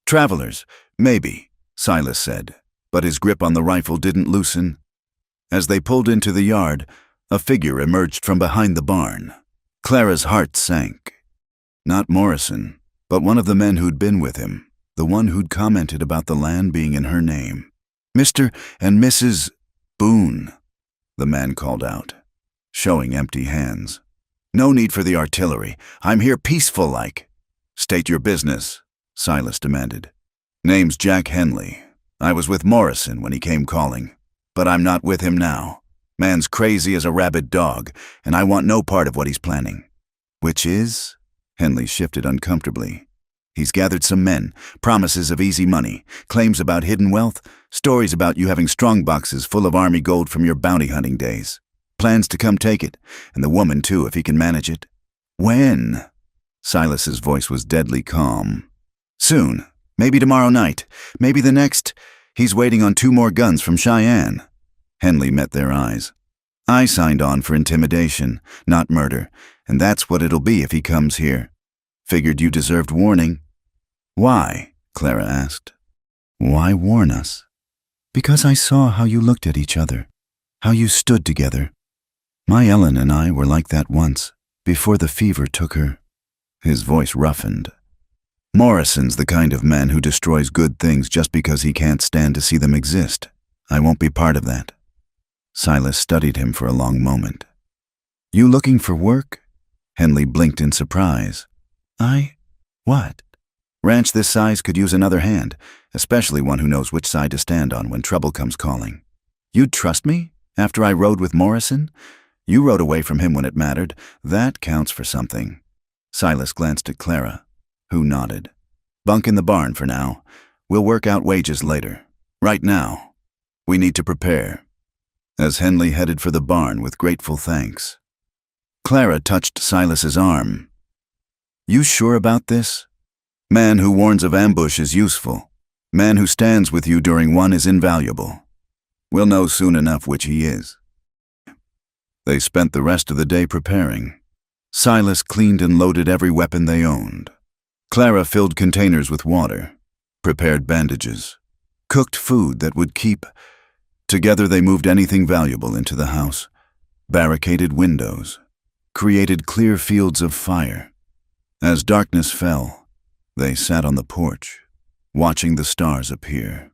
Speaker 1: "Travelers, maybe," Silas said, but his grip on the rifle didn't loosen. As they pulled into the yard, A figure emerged from behind the barn. Clara's heart sank. Not Morrison, but one of the men who'd been with him, the one who'd commented about the land being in her name. "Mr. and Mrs. Boone," the man called out, showing empty hands. "No need for the artillery. I'm here peaceful-like." "State your business," Silas demanded. "Name's Jack Henley. I was with Morrison when he came calling, but I'm not with him now. Man's crazy as a rabid dog, and I want no part of what he's planning." "Which is?" Henley shifted uncomfortably. "He's gathered some men, promises of easy money, claims about hidden wealth, stories about you having strong boxes full of army gold from your bounty hunting days. Plans to come take it, and the woman too if he can manage it." "When?" Silas's voice was deadly calm. "Soon. Maybe tomorrow night. Maybe the next. He's waiting on 2 more guns from Cheyenne." Henley met their eyes. "I signed on for intimidation, not murder, and that's what it'll be if he comes here. Figured you deserved warning." "Why?" Clara asked. "Why warn us?" "Because I saw how you looked at each other, how you stood together. My Ellen and I were like that once, before the fever took her." His voice roughened. "Morrison's the kind of man who destroys good things just because he can't stand to see them exist. I won't be part of that." Silas studied him for a long moment. "You looking for work?" Henley blinked in surprise. What?" "Ranch this size could use another hand, especially one who knows which side to stand on when trouble comes calling." "You'd trust me? After I rode with Morrison? You rode away from him when it mattered. That counts for something." Silas glanced at Clara, who nodded. "Bunk in the barn for now. We'll work out wages later. Right now, we need to prepare." As Henley headed for the barn with grateful thanks, Clara touched Silas's arm. "You sure about this? Man who warns of ambush is useful. Man who stands with you during one is invaluable. We'll know soon enough which he is." They spent the rest of the day preparing. Silas cleaned and loaded every weapon they owned. Clara filled containers with water, prepared bandages, cooked food that would keep. Together they moved anything valuable into the house, barricaded windows, created clear fields of fire. As darkness fell, they sat on the porch, watching the stars appear.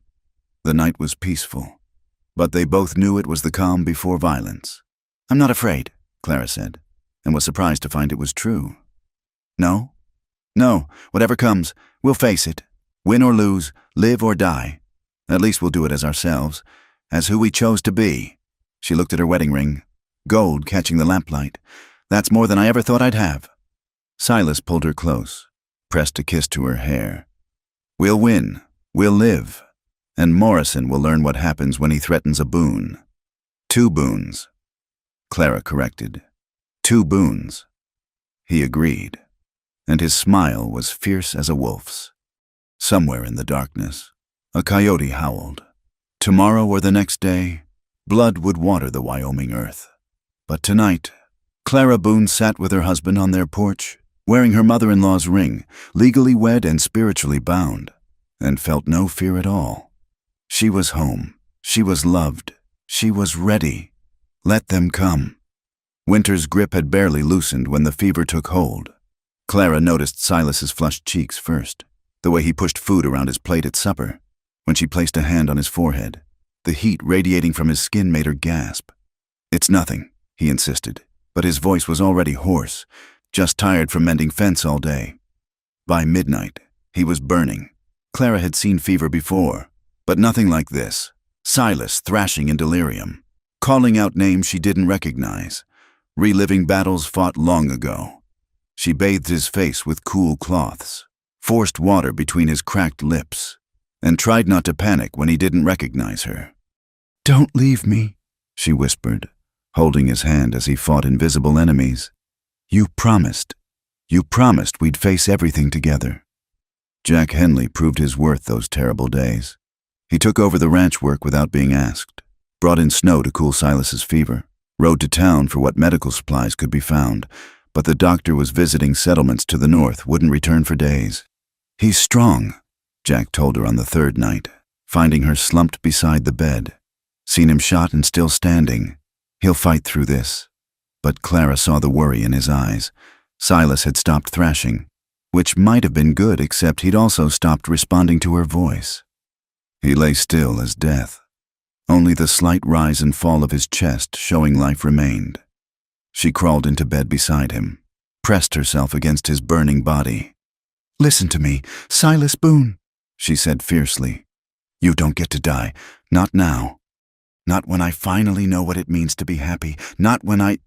Speaker 1: The night was peaceful, but they both knew it was the calm before violence. "I'm not afraid," Clara said, and was surprised to find it was true. "No? No, whatever comes, we'll face it. Win or lose, live or die. At least we'll do it as ourselves, as who we chose to be." She looked at her wedding ring, gold catching the lamplight. "That's more than I ever thought I'd have." Silas pulled her close, pressed a kiss to her hair. "We'll win, we'll live, and Morrison will learn what happens when he threatens a boon." "2 boons," Clara corrected. "2 boons." He agreed, and his smile was fierce as a wolf's. Somewhere in the darkness, a coyote howled. Tomorrow or the next day, blood would water the Wyoming earth. But tonight, Clara Boone sat with her husband on their porch, wearing her mother-in-law's ring, legally wed and spiritually bound, and felt no fear at all. She was home. She was loved. She was ready. Let them come. Winter's grip had barely loosened when the fever took hold. Clara noticed Silas's flushed cheeks first, the way he pushed food around his plate at supper. When she placed a hand on his forehead, the heat radiating from his skin made her gasp. "It's nothing," he insisted, but his voice was already hoarse, just tired from mending fence all day. By midnight, he was burning. Clara had seen fever before, but nothing like this. Silas thrashing in delirium, calling out names she didn't recognize, reliving battles fought long ago. She bathed his face with cool cloths, forced water between his cracked lips, and tried not to panic when he didn't recognize her. "Don't leave me," she whispered, holding his hand as he fought invisible enemies. You promised we'd face everything together." Jack Henley proved his worth those terrible days. He took over the ranch work without being asked, brought in snow to cool Silas's fever, rode to town for what medical supplies could be found, but the doctor was visiting settlements to the north, wouldn't return for days. "He's strong," Jack told her on the 3rd night, finding her slumped beside the bed. "Seen him shot and still standing. He'll fight through this. But Clara saw the worry in his eyes. Silas had stopped thrashing, which might have been good, except he'd also stopped responding to her voice. He lay still as death. Only the slight rise and fall of his chest showing life remained. She crawled into bed beside him, pressed herself against his burning body. "Listen to me, Silas Boone," she said fiercely. "You don't get to die. Not now. Not when I finally know what it means to be happy. Not when I—"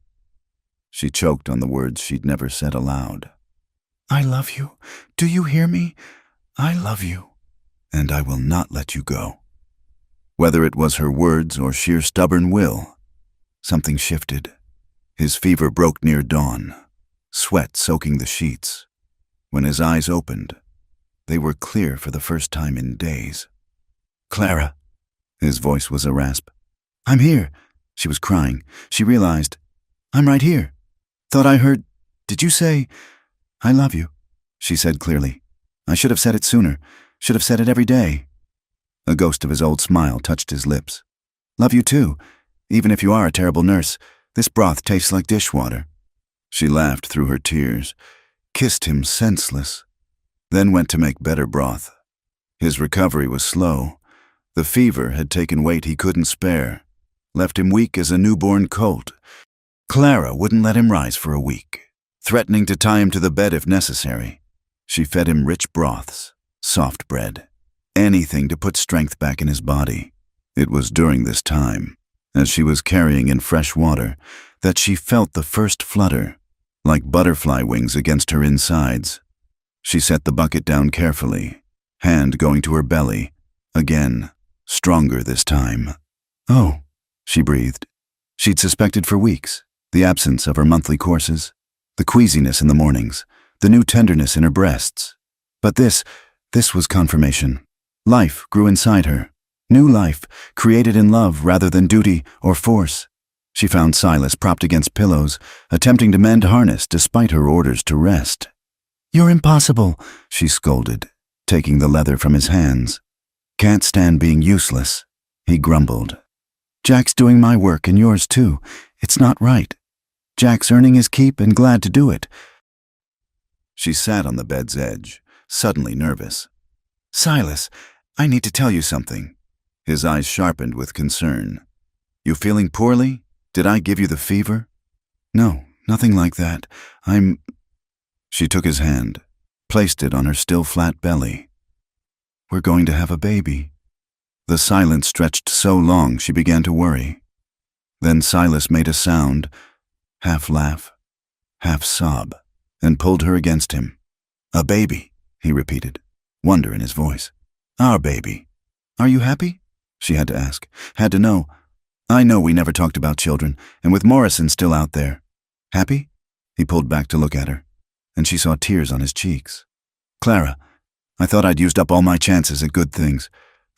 Speaker 1: She choked on the words she'd never said aloud. "I love you. Do you hear me? I love you. And I will not let you go." Whether it was her words or sheer stubborn will, something shifted. His fever broke near dawn, sweat soaking the sheets. When his eyes opened, they were clear for the first time in days. "Clara." His voice was a rasp. "I'm here." She was crying. She realized, "I'm right here. Thought I heard— Did you say— I love you?" She said clearly. "I should have said it sooner. Should have said it every day." A ghost of his old smile touched his lips. "Love you too. Even if you are a terrible nurse, this broth tastes like dishwater." She laughed through her tears, kissed him senseless, then went to make better broth. His recovery was slow. The fever had taken weight he couldn't spare, left him weak as a newborn colt. Clara wouldn't let him rise for a week, threatening to tie him to the bed if necessary. She fed him rich broths, soft bread, anything to put strength back in his body. It was during this time, as she was carrying in fresh water, that she felt the first flutter, like butterfly wings against her insides. She set the bucket down carefully, hand going to her belly, again, stronger this time. "Oh," she breathed. She'd suspected for weeks, the absence of her monthly courses, the queasiness in the mornings, the new tenderness in her breasts. But this was confirmation. Life grew inside her. New life, created in love rather than duty or force. She found Silas propped against pillows, attempting to mend harness despite her orders to rest. "You're impossible," she scolded, taking the leather from his hands. "Can't stand being useless," he grumbled. "Jack's doing my work and yours too. It's not right. Jack's earning his keep and glad to do it." She sat on the bed's edge, suddenly nervous. "Silas, I need to tell you something." His eyes sharpened with concern. "You feeling poorly? Did I give you the fever?" "No, nothing like that. I'm—" She took his hand, placed it on her still flat belly. "We're going to have a baby." The silence stretched so long she began to worry. Then Silas made a sound, half laugh, half sob, and pulled her against him. "A baby," he repeated, wonder in his voice. "Our baby. Are you happy?" She had to ask, had to know. "I know we never talked about children, and with Morrison still out there. Happy?" He pulled back to look at her, and she saw tears on his cheeks. "Clara, I thought I'd used up all my chances at good things.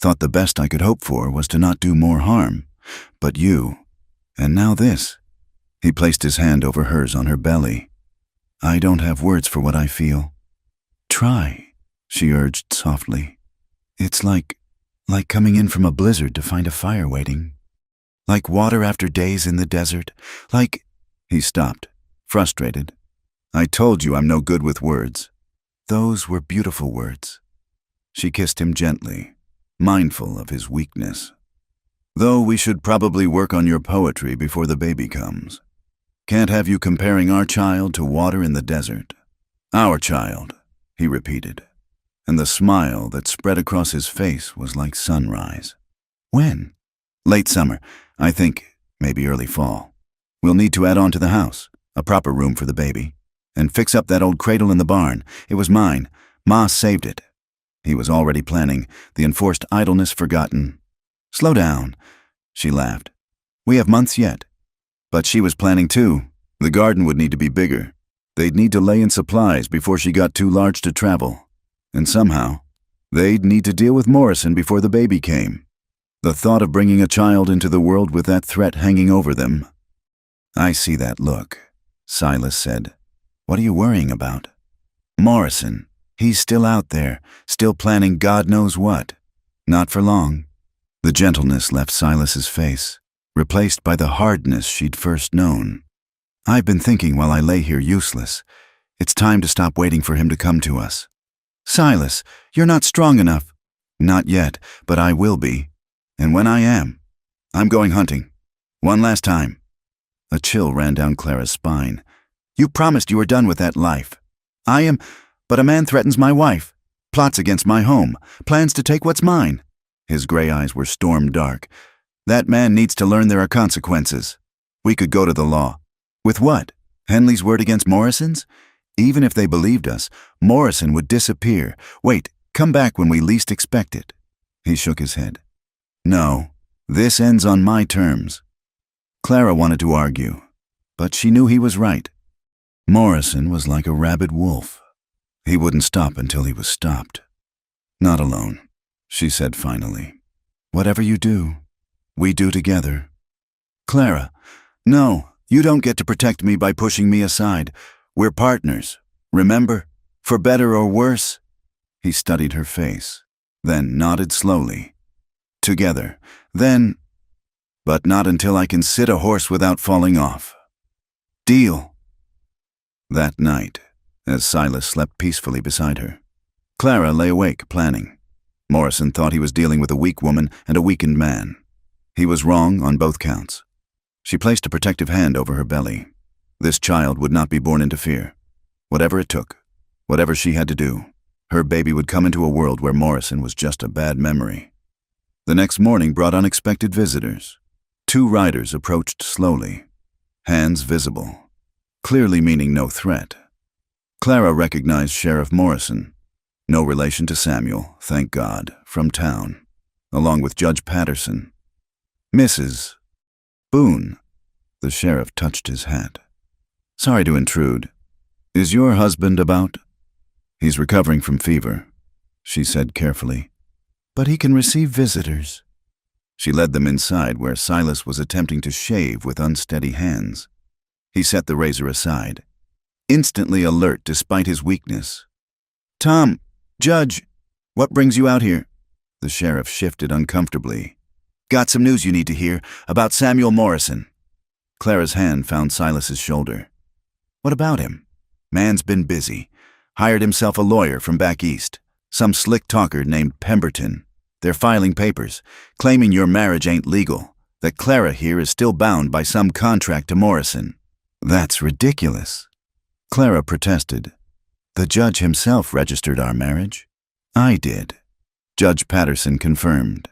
Speaker 1: Thought the best I could hope for was to not do more harm. But you, and now this." He placed his hand over hers on her belly. "I don't have words for what I feel." "Try," she urged softly. "It's like coming in from a blizzard to find a fire waiting. Like water after days in the desert. Like—" He stopped, frustrated. "I told you I'm no good with words." "Those were beautiful words." She kissed him gently, mindful of his weakness. "Though we should probably work on your poetry before the baby comes. Can't have you comparing our child to water in the desert." "Our child," he repeated, and the smile that spread across his face was like sunrise. "When?" "Late summer. I think maybe early fall. We'll need to add on to the house, a proper room for the baby, and fix up that old cradle in the barn. It was mine. Ma saved it." He was already planning, the enforced idleness forgotten. "Slow down," she laughed. "We have months yet." But she was planning too. The garden would need to be bigger. They'd need to lay in supplies before she got too large to travel. And somehow, they'd need to deal with Morrison before the baby came. The thought of bringing a child into the world with that threat hanging over them. "I see that look," Silas said. "What are you worrying about?" "Morrison. He's still out there, still planning God knows what. Not for long." The gentleness left Silas's face. replaced by the hardness she'd first known. "I've been thinking while I lay here useless. It's time to stop waiting for him to come to us. Silas, you're not strong enough." "Not yet, but I will be. And when I am, I'm going hunting. One last time." A chill ran down Clara's spine. "You promised you were done with that life." "I am, but a man threatens my wife, plots against my home, plans to take what's mine." His gray eyes were storm dark. "That man needs to learn there are consequences. We could go to the law." "With what? Henley's word against Morrison's? Even if they believed us, Morrison would disappear. Wait, come back when we least expect it." He shook his head. "No, this ends on my terms." Clara wanted to argue, but she knew he was right. Morrison was like a rabid wolf. He wouldn't stop until he was stopped. "Not alone," she said finally. "Whatever you do, we do together." "Clara, no, you don't get to protect me by pushing me aside. We're partners, remember? For better or worse." He studied her face, then nodded slowly. "Together, then, but not until I can sit a horse without falling off. Deal." That night, as Silas slept peacefully beside her, Clara lay awake, planning. Morrison thought he was dealing with a weak woman and a weakened man. He was wrong on both counts. She placed a protective hand over her belly. This child would not be born into fear. Whatever it took, whatever she had to do, her baby would come into a world where Morrison was just a bad memory. The next morning brought unexpected visitors. 2 riders approached slowly, hands visible, clearly meaning no threat. Clara recognized Sheriff Morrison, no relation to Samuel, thank God, from town, along with Judge Patterson. "Mrs. Boone," the sheriff touched his hat. "Sorry to intrude. Is your husband about?" "He's recovering from fever," she said carefully. "But he can receive visitors." She led them inside where Silas was attempting to shave with unsteady hands. He set the razor aside, instantly alert despite his weakness. "Tom, Judge, what brings you out here?" The sheriff shifted uncomfortably. "Got some news you need to hear about Samuel Morrison." Clara's hand found Silas's shoulder. "What about him?" "Man's been busy. Hired himself a lawyer from back east. Some slick talker named Pemberton. They're filing papers, claiming your marriage ain't legal, that Clara here is still bound by some contract to Morrison." "That's ridiculous." Clara protested. "The judge himself registered our marriage." "I did." Judge Patterson confirmed.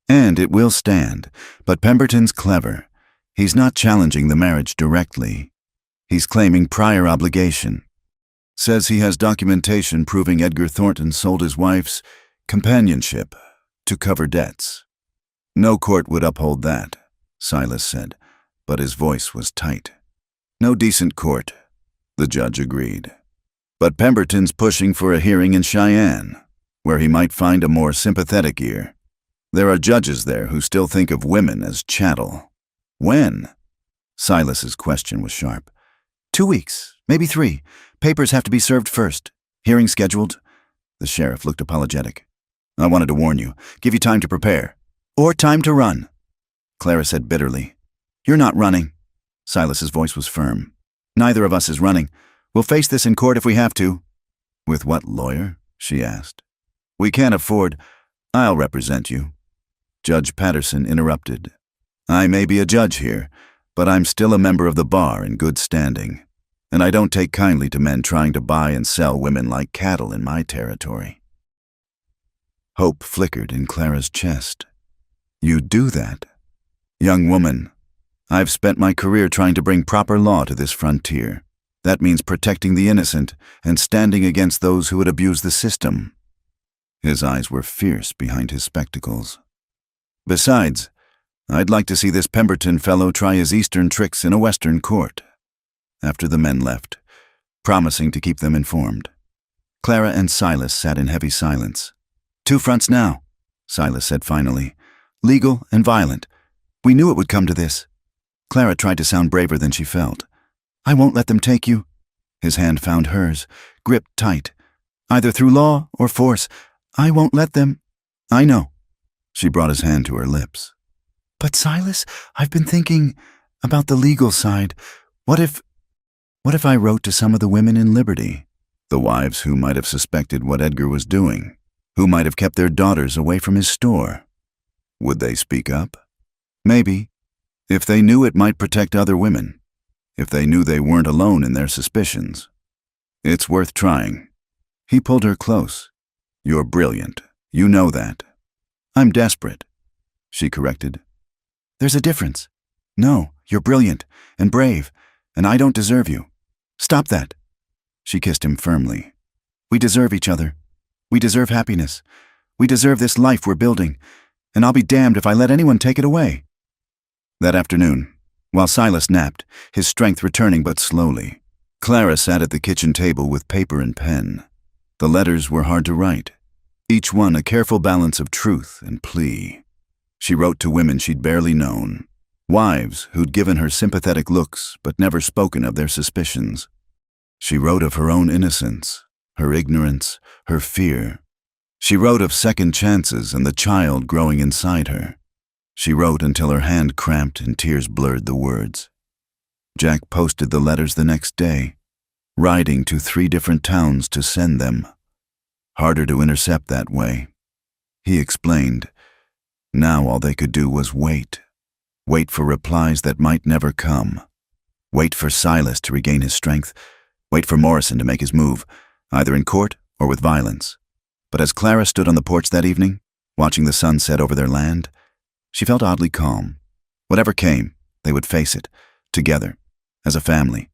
Speaker 1: "And it will stand, but Pemberton's clever. He's not challenging the marriage directly. He's claiming prior obligation. Says he has documentation proving Edgar Thornton sold his wife's companionship to cover debts." "No court would uphold that," Silas said, but his voice was tight. "No decent court," the judge agreed. "But Pemberton's pushing for a hearing in Cheyenne, where he might find a more sympathetic ear. There are judges there who still think of women as chattel." "When?" Silas's question was sharp. 2 weeks, maybe 3. Papers have to be served first. Hearing scheduled." The sheriff looked apologetic. "I wanted to warn you, give you time to prepare. Or time to run." Clara said bitterly. "You're not running." Silas's voice was firm. "Neither of us is running. We'll face this in court if we have to." "With what lawyer?" she asked. "We can't afford. I'll represent you." Judge Patterson interrupted. "I may be a judge here, but I'm still a member of the bar in good standing, and I don't take kindly to men trying to buy and sell women like cattle in my territory." Hope flickered in Clara's chest. "You do that? Young woman, I've spent my career trying to bring proper law to this frontier. That means protecting the innocent and standing against those who would abuse the system." His eyes were fierce behind his spectacles. "Besides, I'd like to see this Pemberton fellow try his eastern tricks in a western court." After the men left, promising to keep them informed, Clara and Silas sat in heavy silence. "2 fronts now," Silas said finally. "Legal and violent. We knew it would come to this." Clara tried to sound braver than she felt. "I won't let them take you." His hand found hers, gripped tight. "Either through law or force. I won't let them." "I know." She brought his hand to her lips. But Silas, I've been thinking about the legal side. What if I wrote to some of the women in Liberty? The wives who might have suspected what Edgar was doing, who might have kept their daughters away from his store. Would they speak up? Maybe. If they knew it might protect other women. If they knew they weren't alone in their suspicions. It's worth trying. He pulled her close. You're brilliant. You know that. I'm desperate, she corrected. There's a difference. No, you're brilliant and brave, and I don't deserve you. Stop that. She kissed him firmly. We deserve each other. We deserve happiness. We deserve this life we're building, and I'll be damned if I let anyone take it away. That afternoon, while Silas napped, his strength returning but slowly, Clara sat at the kitchen table with paper and pen. The letters were hard to write, each one a careful balance of truth and plea. She wrote to women she'd barely known, wives who'd given her sympathetic looks but never spoken of their suspicions. She wrote of her own innocence, her ignorance, her fear. She wrote of second chances and the child growing inside her. She wrote until her hand cramped and tears blurred the words. Jack posted the letters the next day, riding to 3 different towns to send them. Harder to intercept that way. He explained. Now all they could do was wait. Wait for replies that might never come. Wait for Silas to regain his strength. Wait for Morrison to make his move, either in court or with violence. But as Clara stood on the porch that evening, watching the sun set over their land, she felt oddly calm. Whatever came, they would face it, together, as a family.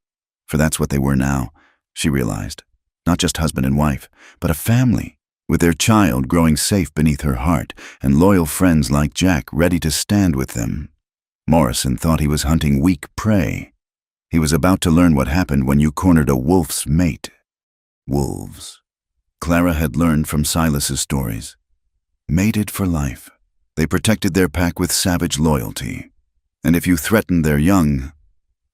Speaker 1: For that's what they were now, she realized. Not just husband and wife, but a family, with their child growing safe beneath her heart, and loyal friends like Jack ready to stand with them. Morrison thought he was hunting weak prey. He was about to learn what happened when you cornered a wolf's mate. Wolves. Clara had learned from Silas's stories. Mated for life. They protected their pack with savage loyalty. And if you threatened their young...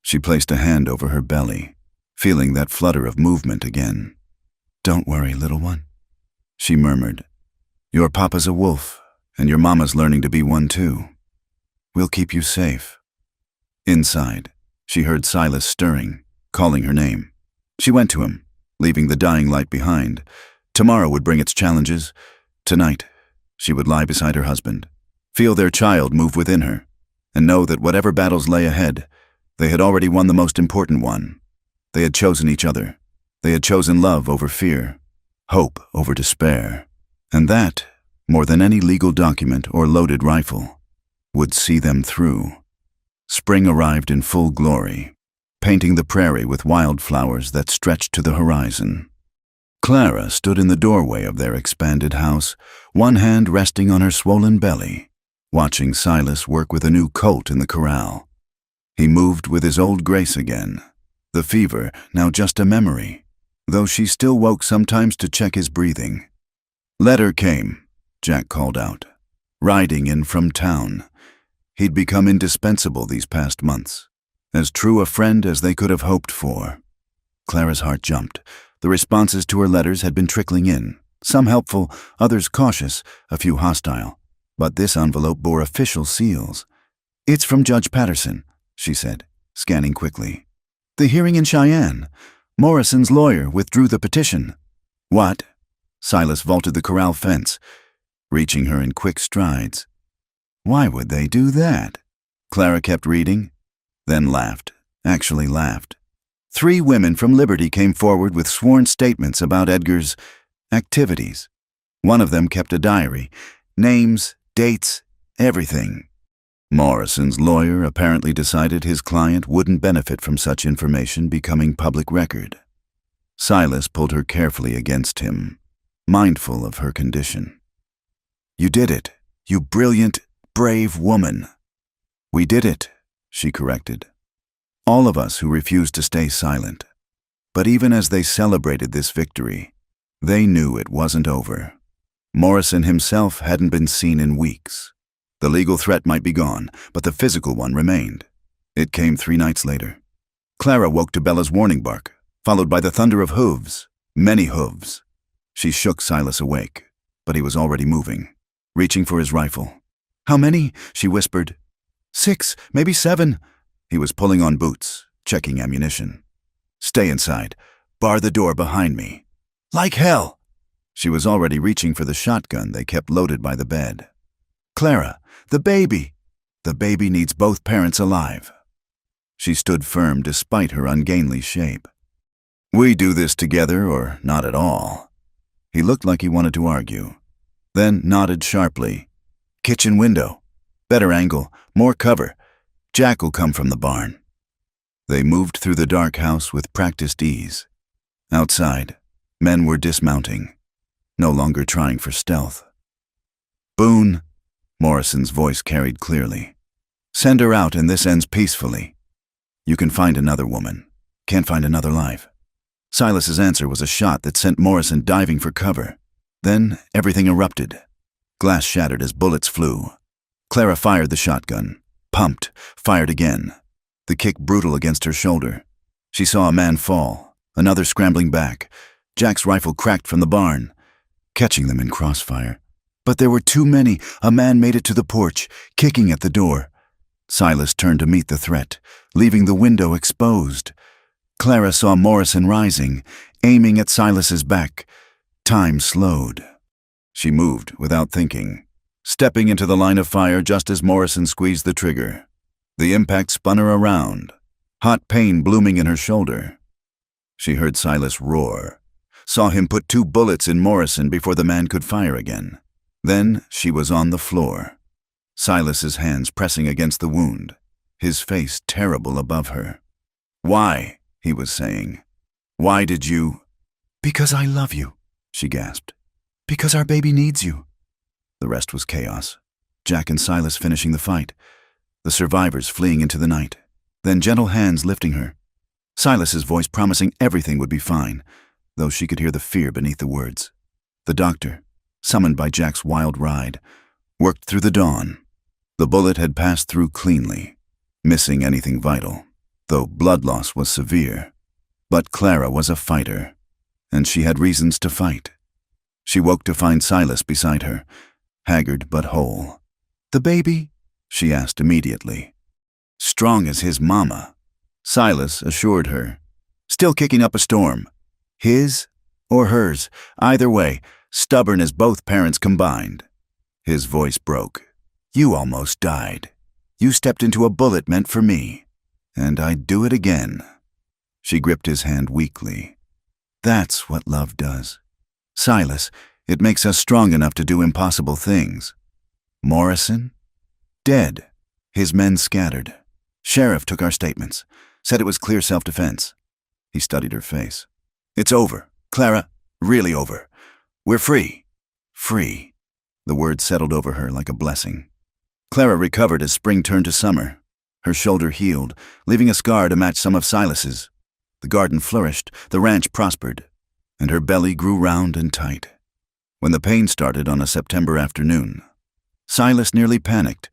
Speaker 1: She placed a hand over her belly, feeling that flutter of movement again. Don't worry, little one, she murmured. Your papa's a wolf, and your mama's learning to be one too. We'll keep you safe. Inside, she heard Silas stirring, calling her name. She went to him, leaving the dying light behind. Tomorrow would bring its challenges. Tonight, she would lie beside her husband, feel their child move within her, and know that whatever battles lay ahead, they had already won the most important one. They had chosen each other. They had chosen love over fear, hope over despair. And that, more than any legal document or loaded rifle, would see them through. Spring arrived in full glory, painting the prairie with wildflowers that stretched to the horizon. Clara stood in the doorway of their expanded house, one hand resting on her swollen belly, watching Silas work with a new colt in the corral. He moved with his old grace again, the fever now just a memory, though she still woke sometimes to check his breathing. Letter came, Jack called out, riding in from town. He'd become indispensable these past months, as true a friend as they could have hoped for. Clara's heart jumped. The responses to her letters had been trickling in, some helpful, others cautious, a few hostile. But this envelope bore official seals. It's from Judge Patterson, she said, scanning quickly. The hearing in Cheyenne. Morrison's lawyer withdrew the petition. What? Silas vaulted the corral fence, reaching her in quick strides. Why would they do that? Clara kept reading, then laughed, actually laughed. 3 women from Liberty came forward with sworn statements about Edgar's activities. One of them kept a diary, names, dates, everything. Morrison's lawyer apparently decided his client wouldn't benefit from such information becoming public record. Silas pulled her carefully against him, mindful of her condition. You did it, you brilliant, brave woman. We did it, she corrected. All of us who refused to stay silent. But even as they celebrated this victory, they knew it wasn't over. Morrison himself hadn't been seen in weeks. The legal threat might be gone, but the physical one remained. It came 3 nights later. Clara woke to Bella's warning bark, followed by the thunder of hooves, many hooves. She shook Silas awake, but he was already moving, reaching for his rifle. How many? She whispered. 6, maybe 7. He was pulling on boots, checking ammunition. Stay inside. Bar the door behind me. Like hell! She was already reaching for the shotgun they kept loaded by the bed. Clara, the baby! The baby needs both parents alive. She stood firm despite her ungainly shape. We do this together or not at all. He looked like he wanted to argue, then nodded sharply. Kitchen window. Better angle, more cover. Jack will come from the barn. They moved through the dark house with practiced ease. Outside, men were dismounting, no longer trying for stealth. Boone, Morrison's voice carried clearly. Send her out and this ends peacefully. You can find another woman. Can't find another life. Silas's answer was a shot that sent Morrison diving for cover. Then everything erupted. Glass shattered as bullets flew. Clara fired the shotgun, pumped, fired again. The kick brutal against her shoulder. She saw a man fall, another scrambling back. Jack's rifle cracked from the barn, catching them in crossfire. But there were too many. A man made it to the porch, kicking at the door. Silas turned to meet the threat, leaving the window exposed. Clara saw Morrison rising, aiming at Silas's back. Time slowed. She moved without thinking, stepping into the line of fire just as Morrison squeezed the trigger. The impact spun her around, hot pain blooming in her shoulder. She heard Silas roar, saw him put 2 bullets in Morrison before the man could fire again. Then she was on the floor, Silas's hands pressing against the wound, his face terrible above her. Why? He was saying. Why did you? Because I love you, she gasped. Because our baby needs you. The rest was chaos. Jack and Silas finishing the fight. The survivors fleeing into the night. Then gentle hands lifting her. Silas's voice promising everything would be fine, though she could hear the fear beneath the words. The doctor, summoned by Jack's wild ride, worked through the dawn. The bullet had passed through cleanly, missing anything vital, though blood loss was severe. But Clara was a fighter, and she had reasons to fight. She woke to find Silas beside her, haggard but whole. The baby? She asked immediately. Strong as his mama, Silas assured her. Still kicking up a storm. His or hers, either way, stubborn as both parents combined. His voice broke. You almost died. You stepped into a bullet meant for me, and I'd do it again. She gripped his hand weakly. That's what love does. Silas, it makes us strong enough to do impossible things. Morrison? Dead. His men scattered. Sheriff took our statements, said it was clear self-defense. He studied her face. It's over, Clara, really over. We're free. Free. The word settled over her like a blessing. Clara recovered as spring turned to summer. Her shoulder healed, leaving a scar to match some of Silas's. The garden flourished, the ranch prospered, and her belly grew round and tight. When the pain started on a September afternoon, Silas nearly panicked,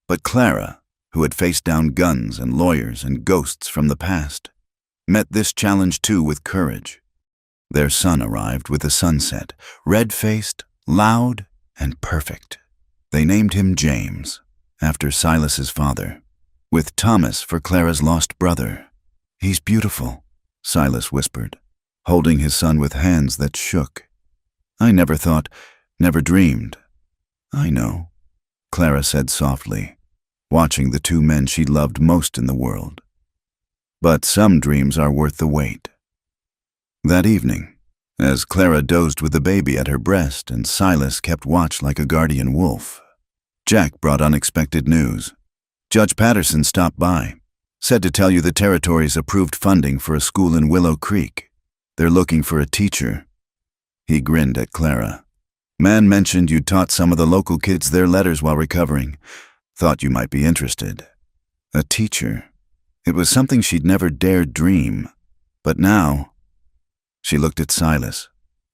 Speaker 1: but Clara, who had faced down guns and lawyers and ghosts from the past, met this challenge too with courage. Their son arrived with the sunset, red-faced, loud, and perfect. They named him James, after Silas's father, with Thomas for Clara's lost brother. He's beautiful, Silas whispered, holding his son with hands that shook. I never thought, never dreamed. I know, Clara said softly, watching the 2 men she loved most in the world. But some dreams are worth the wait. That evening, as Clara dozed with the baby at her breast and Silas kept watch like a guardian wolf, Jack brought unexpected news. Judge Patterson stopped by, said to tell you the territories approved funding for a school in Willow Creek. They're looking for a teacher. He grinned at Clara. Man mentioned you taught some of the local kids their letters while recovering. Thought you might be interested. A teacher. It was something she'd never dared dream. But now, she looked at Silas,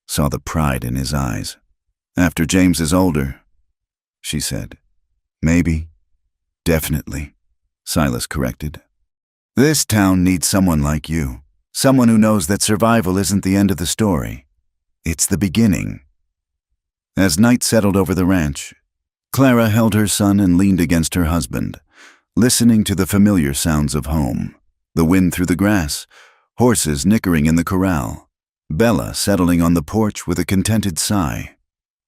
Speaker 1: saw the pride in his eyes. After James is older, she said. Maybe. Definitely, Silas corrected. This town needs someone like you. Someone who knows that survival isn't the end of the story. It's the beginning. As night settled over the ranch, Clara held her son and leaned against her husband, listening to the familiar sounds of home, the wind through the grass, horses nickering in the corral, Bella settling on the porch with a contented sigh.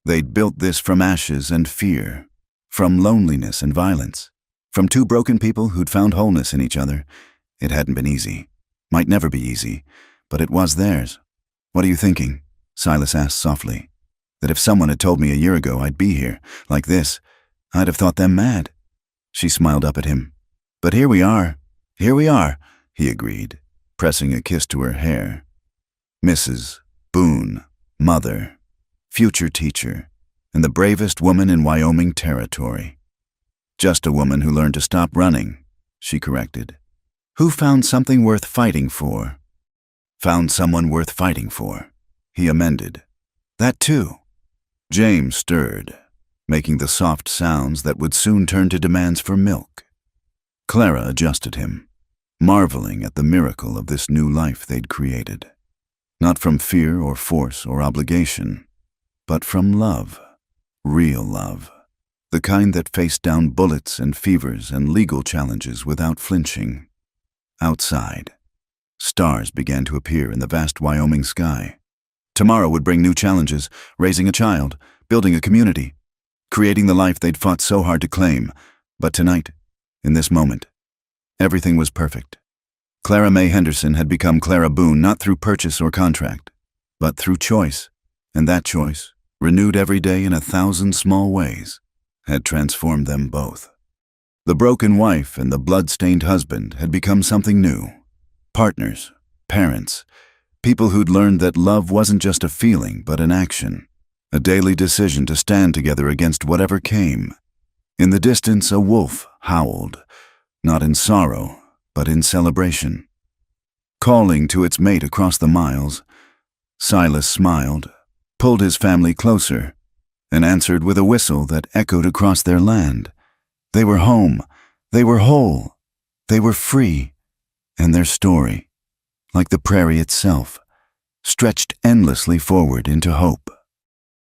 Speaker 1: They'd built this from ashes and fear, from loneliness and violence, from two broken people who'd found wholeness in each other. It hadn't been easy, might never be easy, but it was theirs. "What are you thinking?" Silas asked softly. "That if someone had told me a year ago I'd be here, like this, I'd have thought them mad." She smiled up at him. "But here we are, he agreed, pressing a kiss to her hair. Mrs. Boone, mother, future teacher, and the bravest woman in Wyoming territory. Just a woman who learned to stop running, she corrected. Who found something worth fighting for. Found someone worth fighting for, he amended. That too. James stirred, making the soft sounds that would soon turn to demands for milk. Clara adjusted him, marveling at the miracle of this new life they'd created. Not from fear or force or obligation, but from love, real love, the kind that faced down bullets and fevers and legal challenges without flinching. Outside, stars began to appear in the vast Wyoming sky. Tomorrow would bring new challenges, raising a child, building a community, creating the life they'd fought so hard to claim. But tonight, in this moment, everything was perfect. Clara Mae Henderson had become Clara Boone not through purchase or contract, but through choice, and that choice, renewed every day in 1,000 small ways, had transformed them both. The broken wife and the blood-stained husband had become something new. Partners, parents, people who'd learned that love wasn't just a feeling but an action, a daily decision to stand together against whatever came. In the distance, a wolf howled, not in sorrow, but in celebration. Calling to its mate across the miles, Silas smiled, pulled his family closer, and answered with a whistle that echoed across their land. They were home, they were whole, they were free, and their story, like the prairie itself, stretched endlessly forward into hope.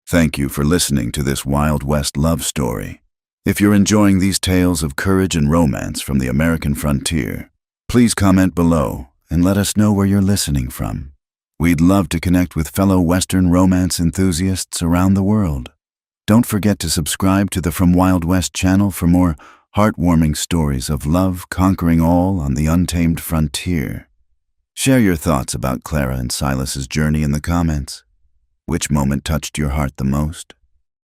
Speaker 1: Thank you for listening to this Wild West love story. If you're enjoying these tales of courage and romance from the American frontier, please comment below and let us know where you're listening from. We'd love to connect with fellow Western romance enthusiasts around the world. Don't forget to subscribe to the From Wild West channel for more heartwarming stories of love conquering all on the untamed frontier. Share your thoughts about Clara and Silas's journey in the comments. Which moment touched your heart the most?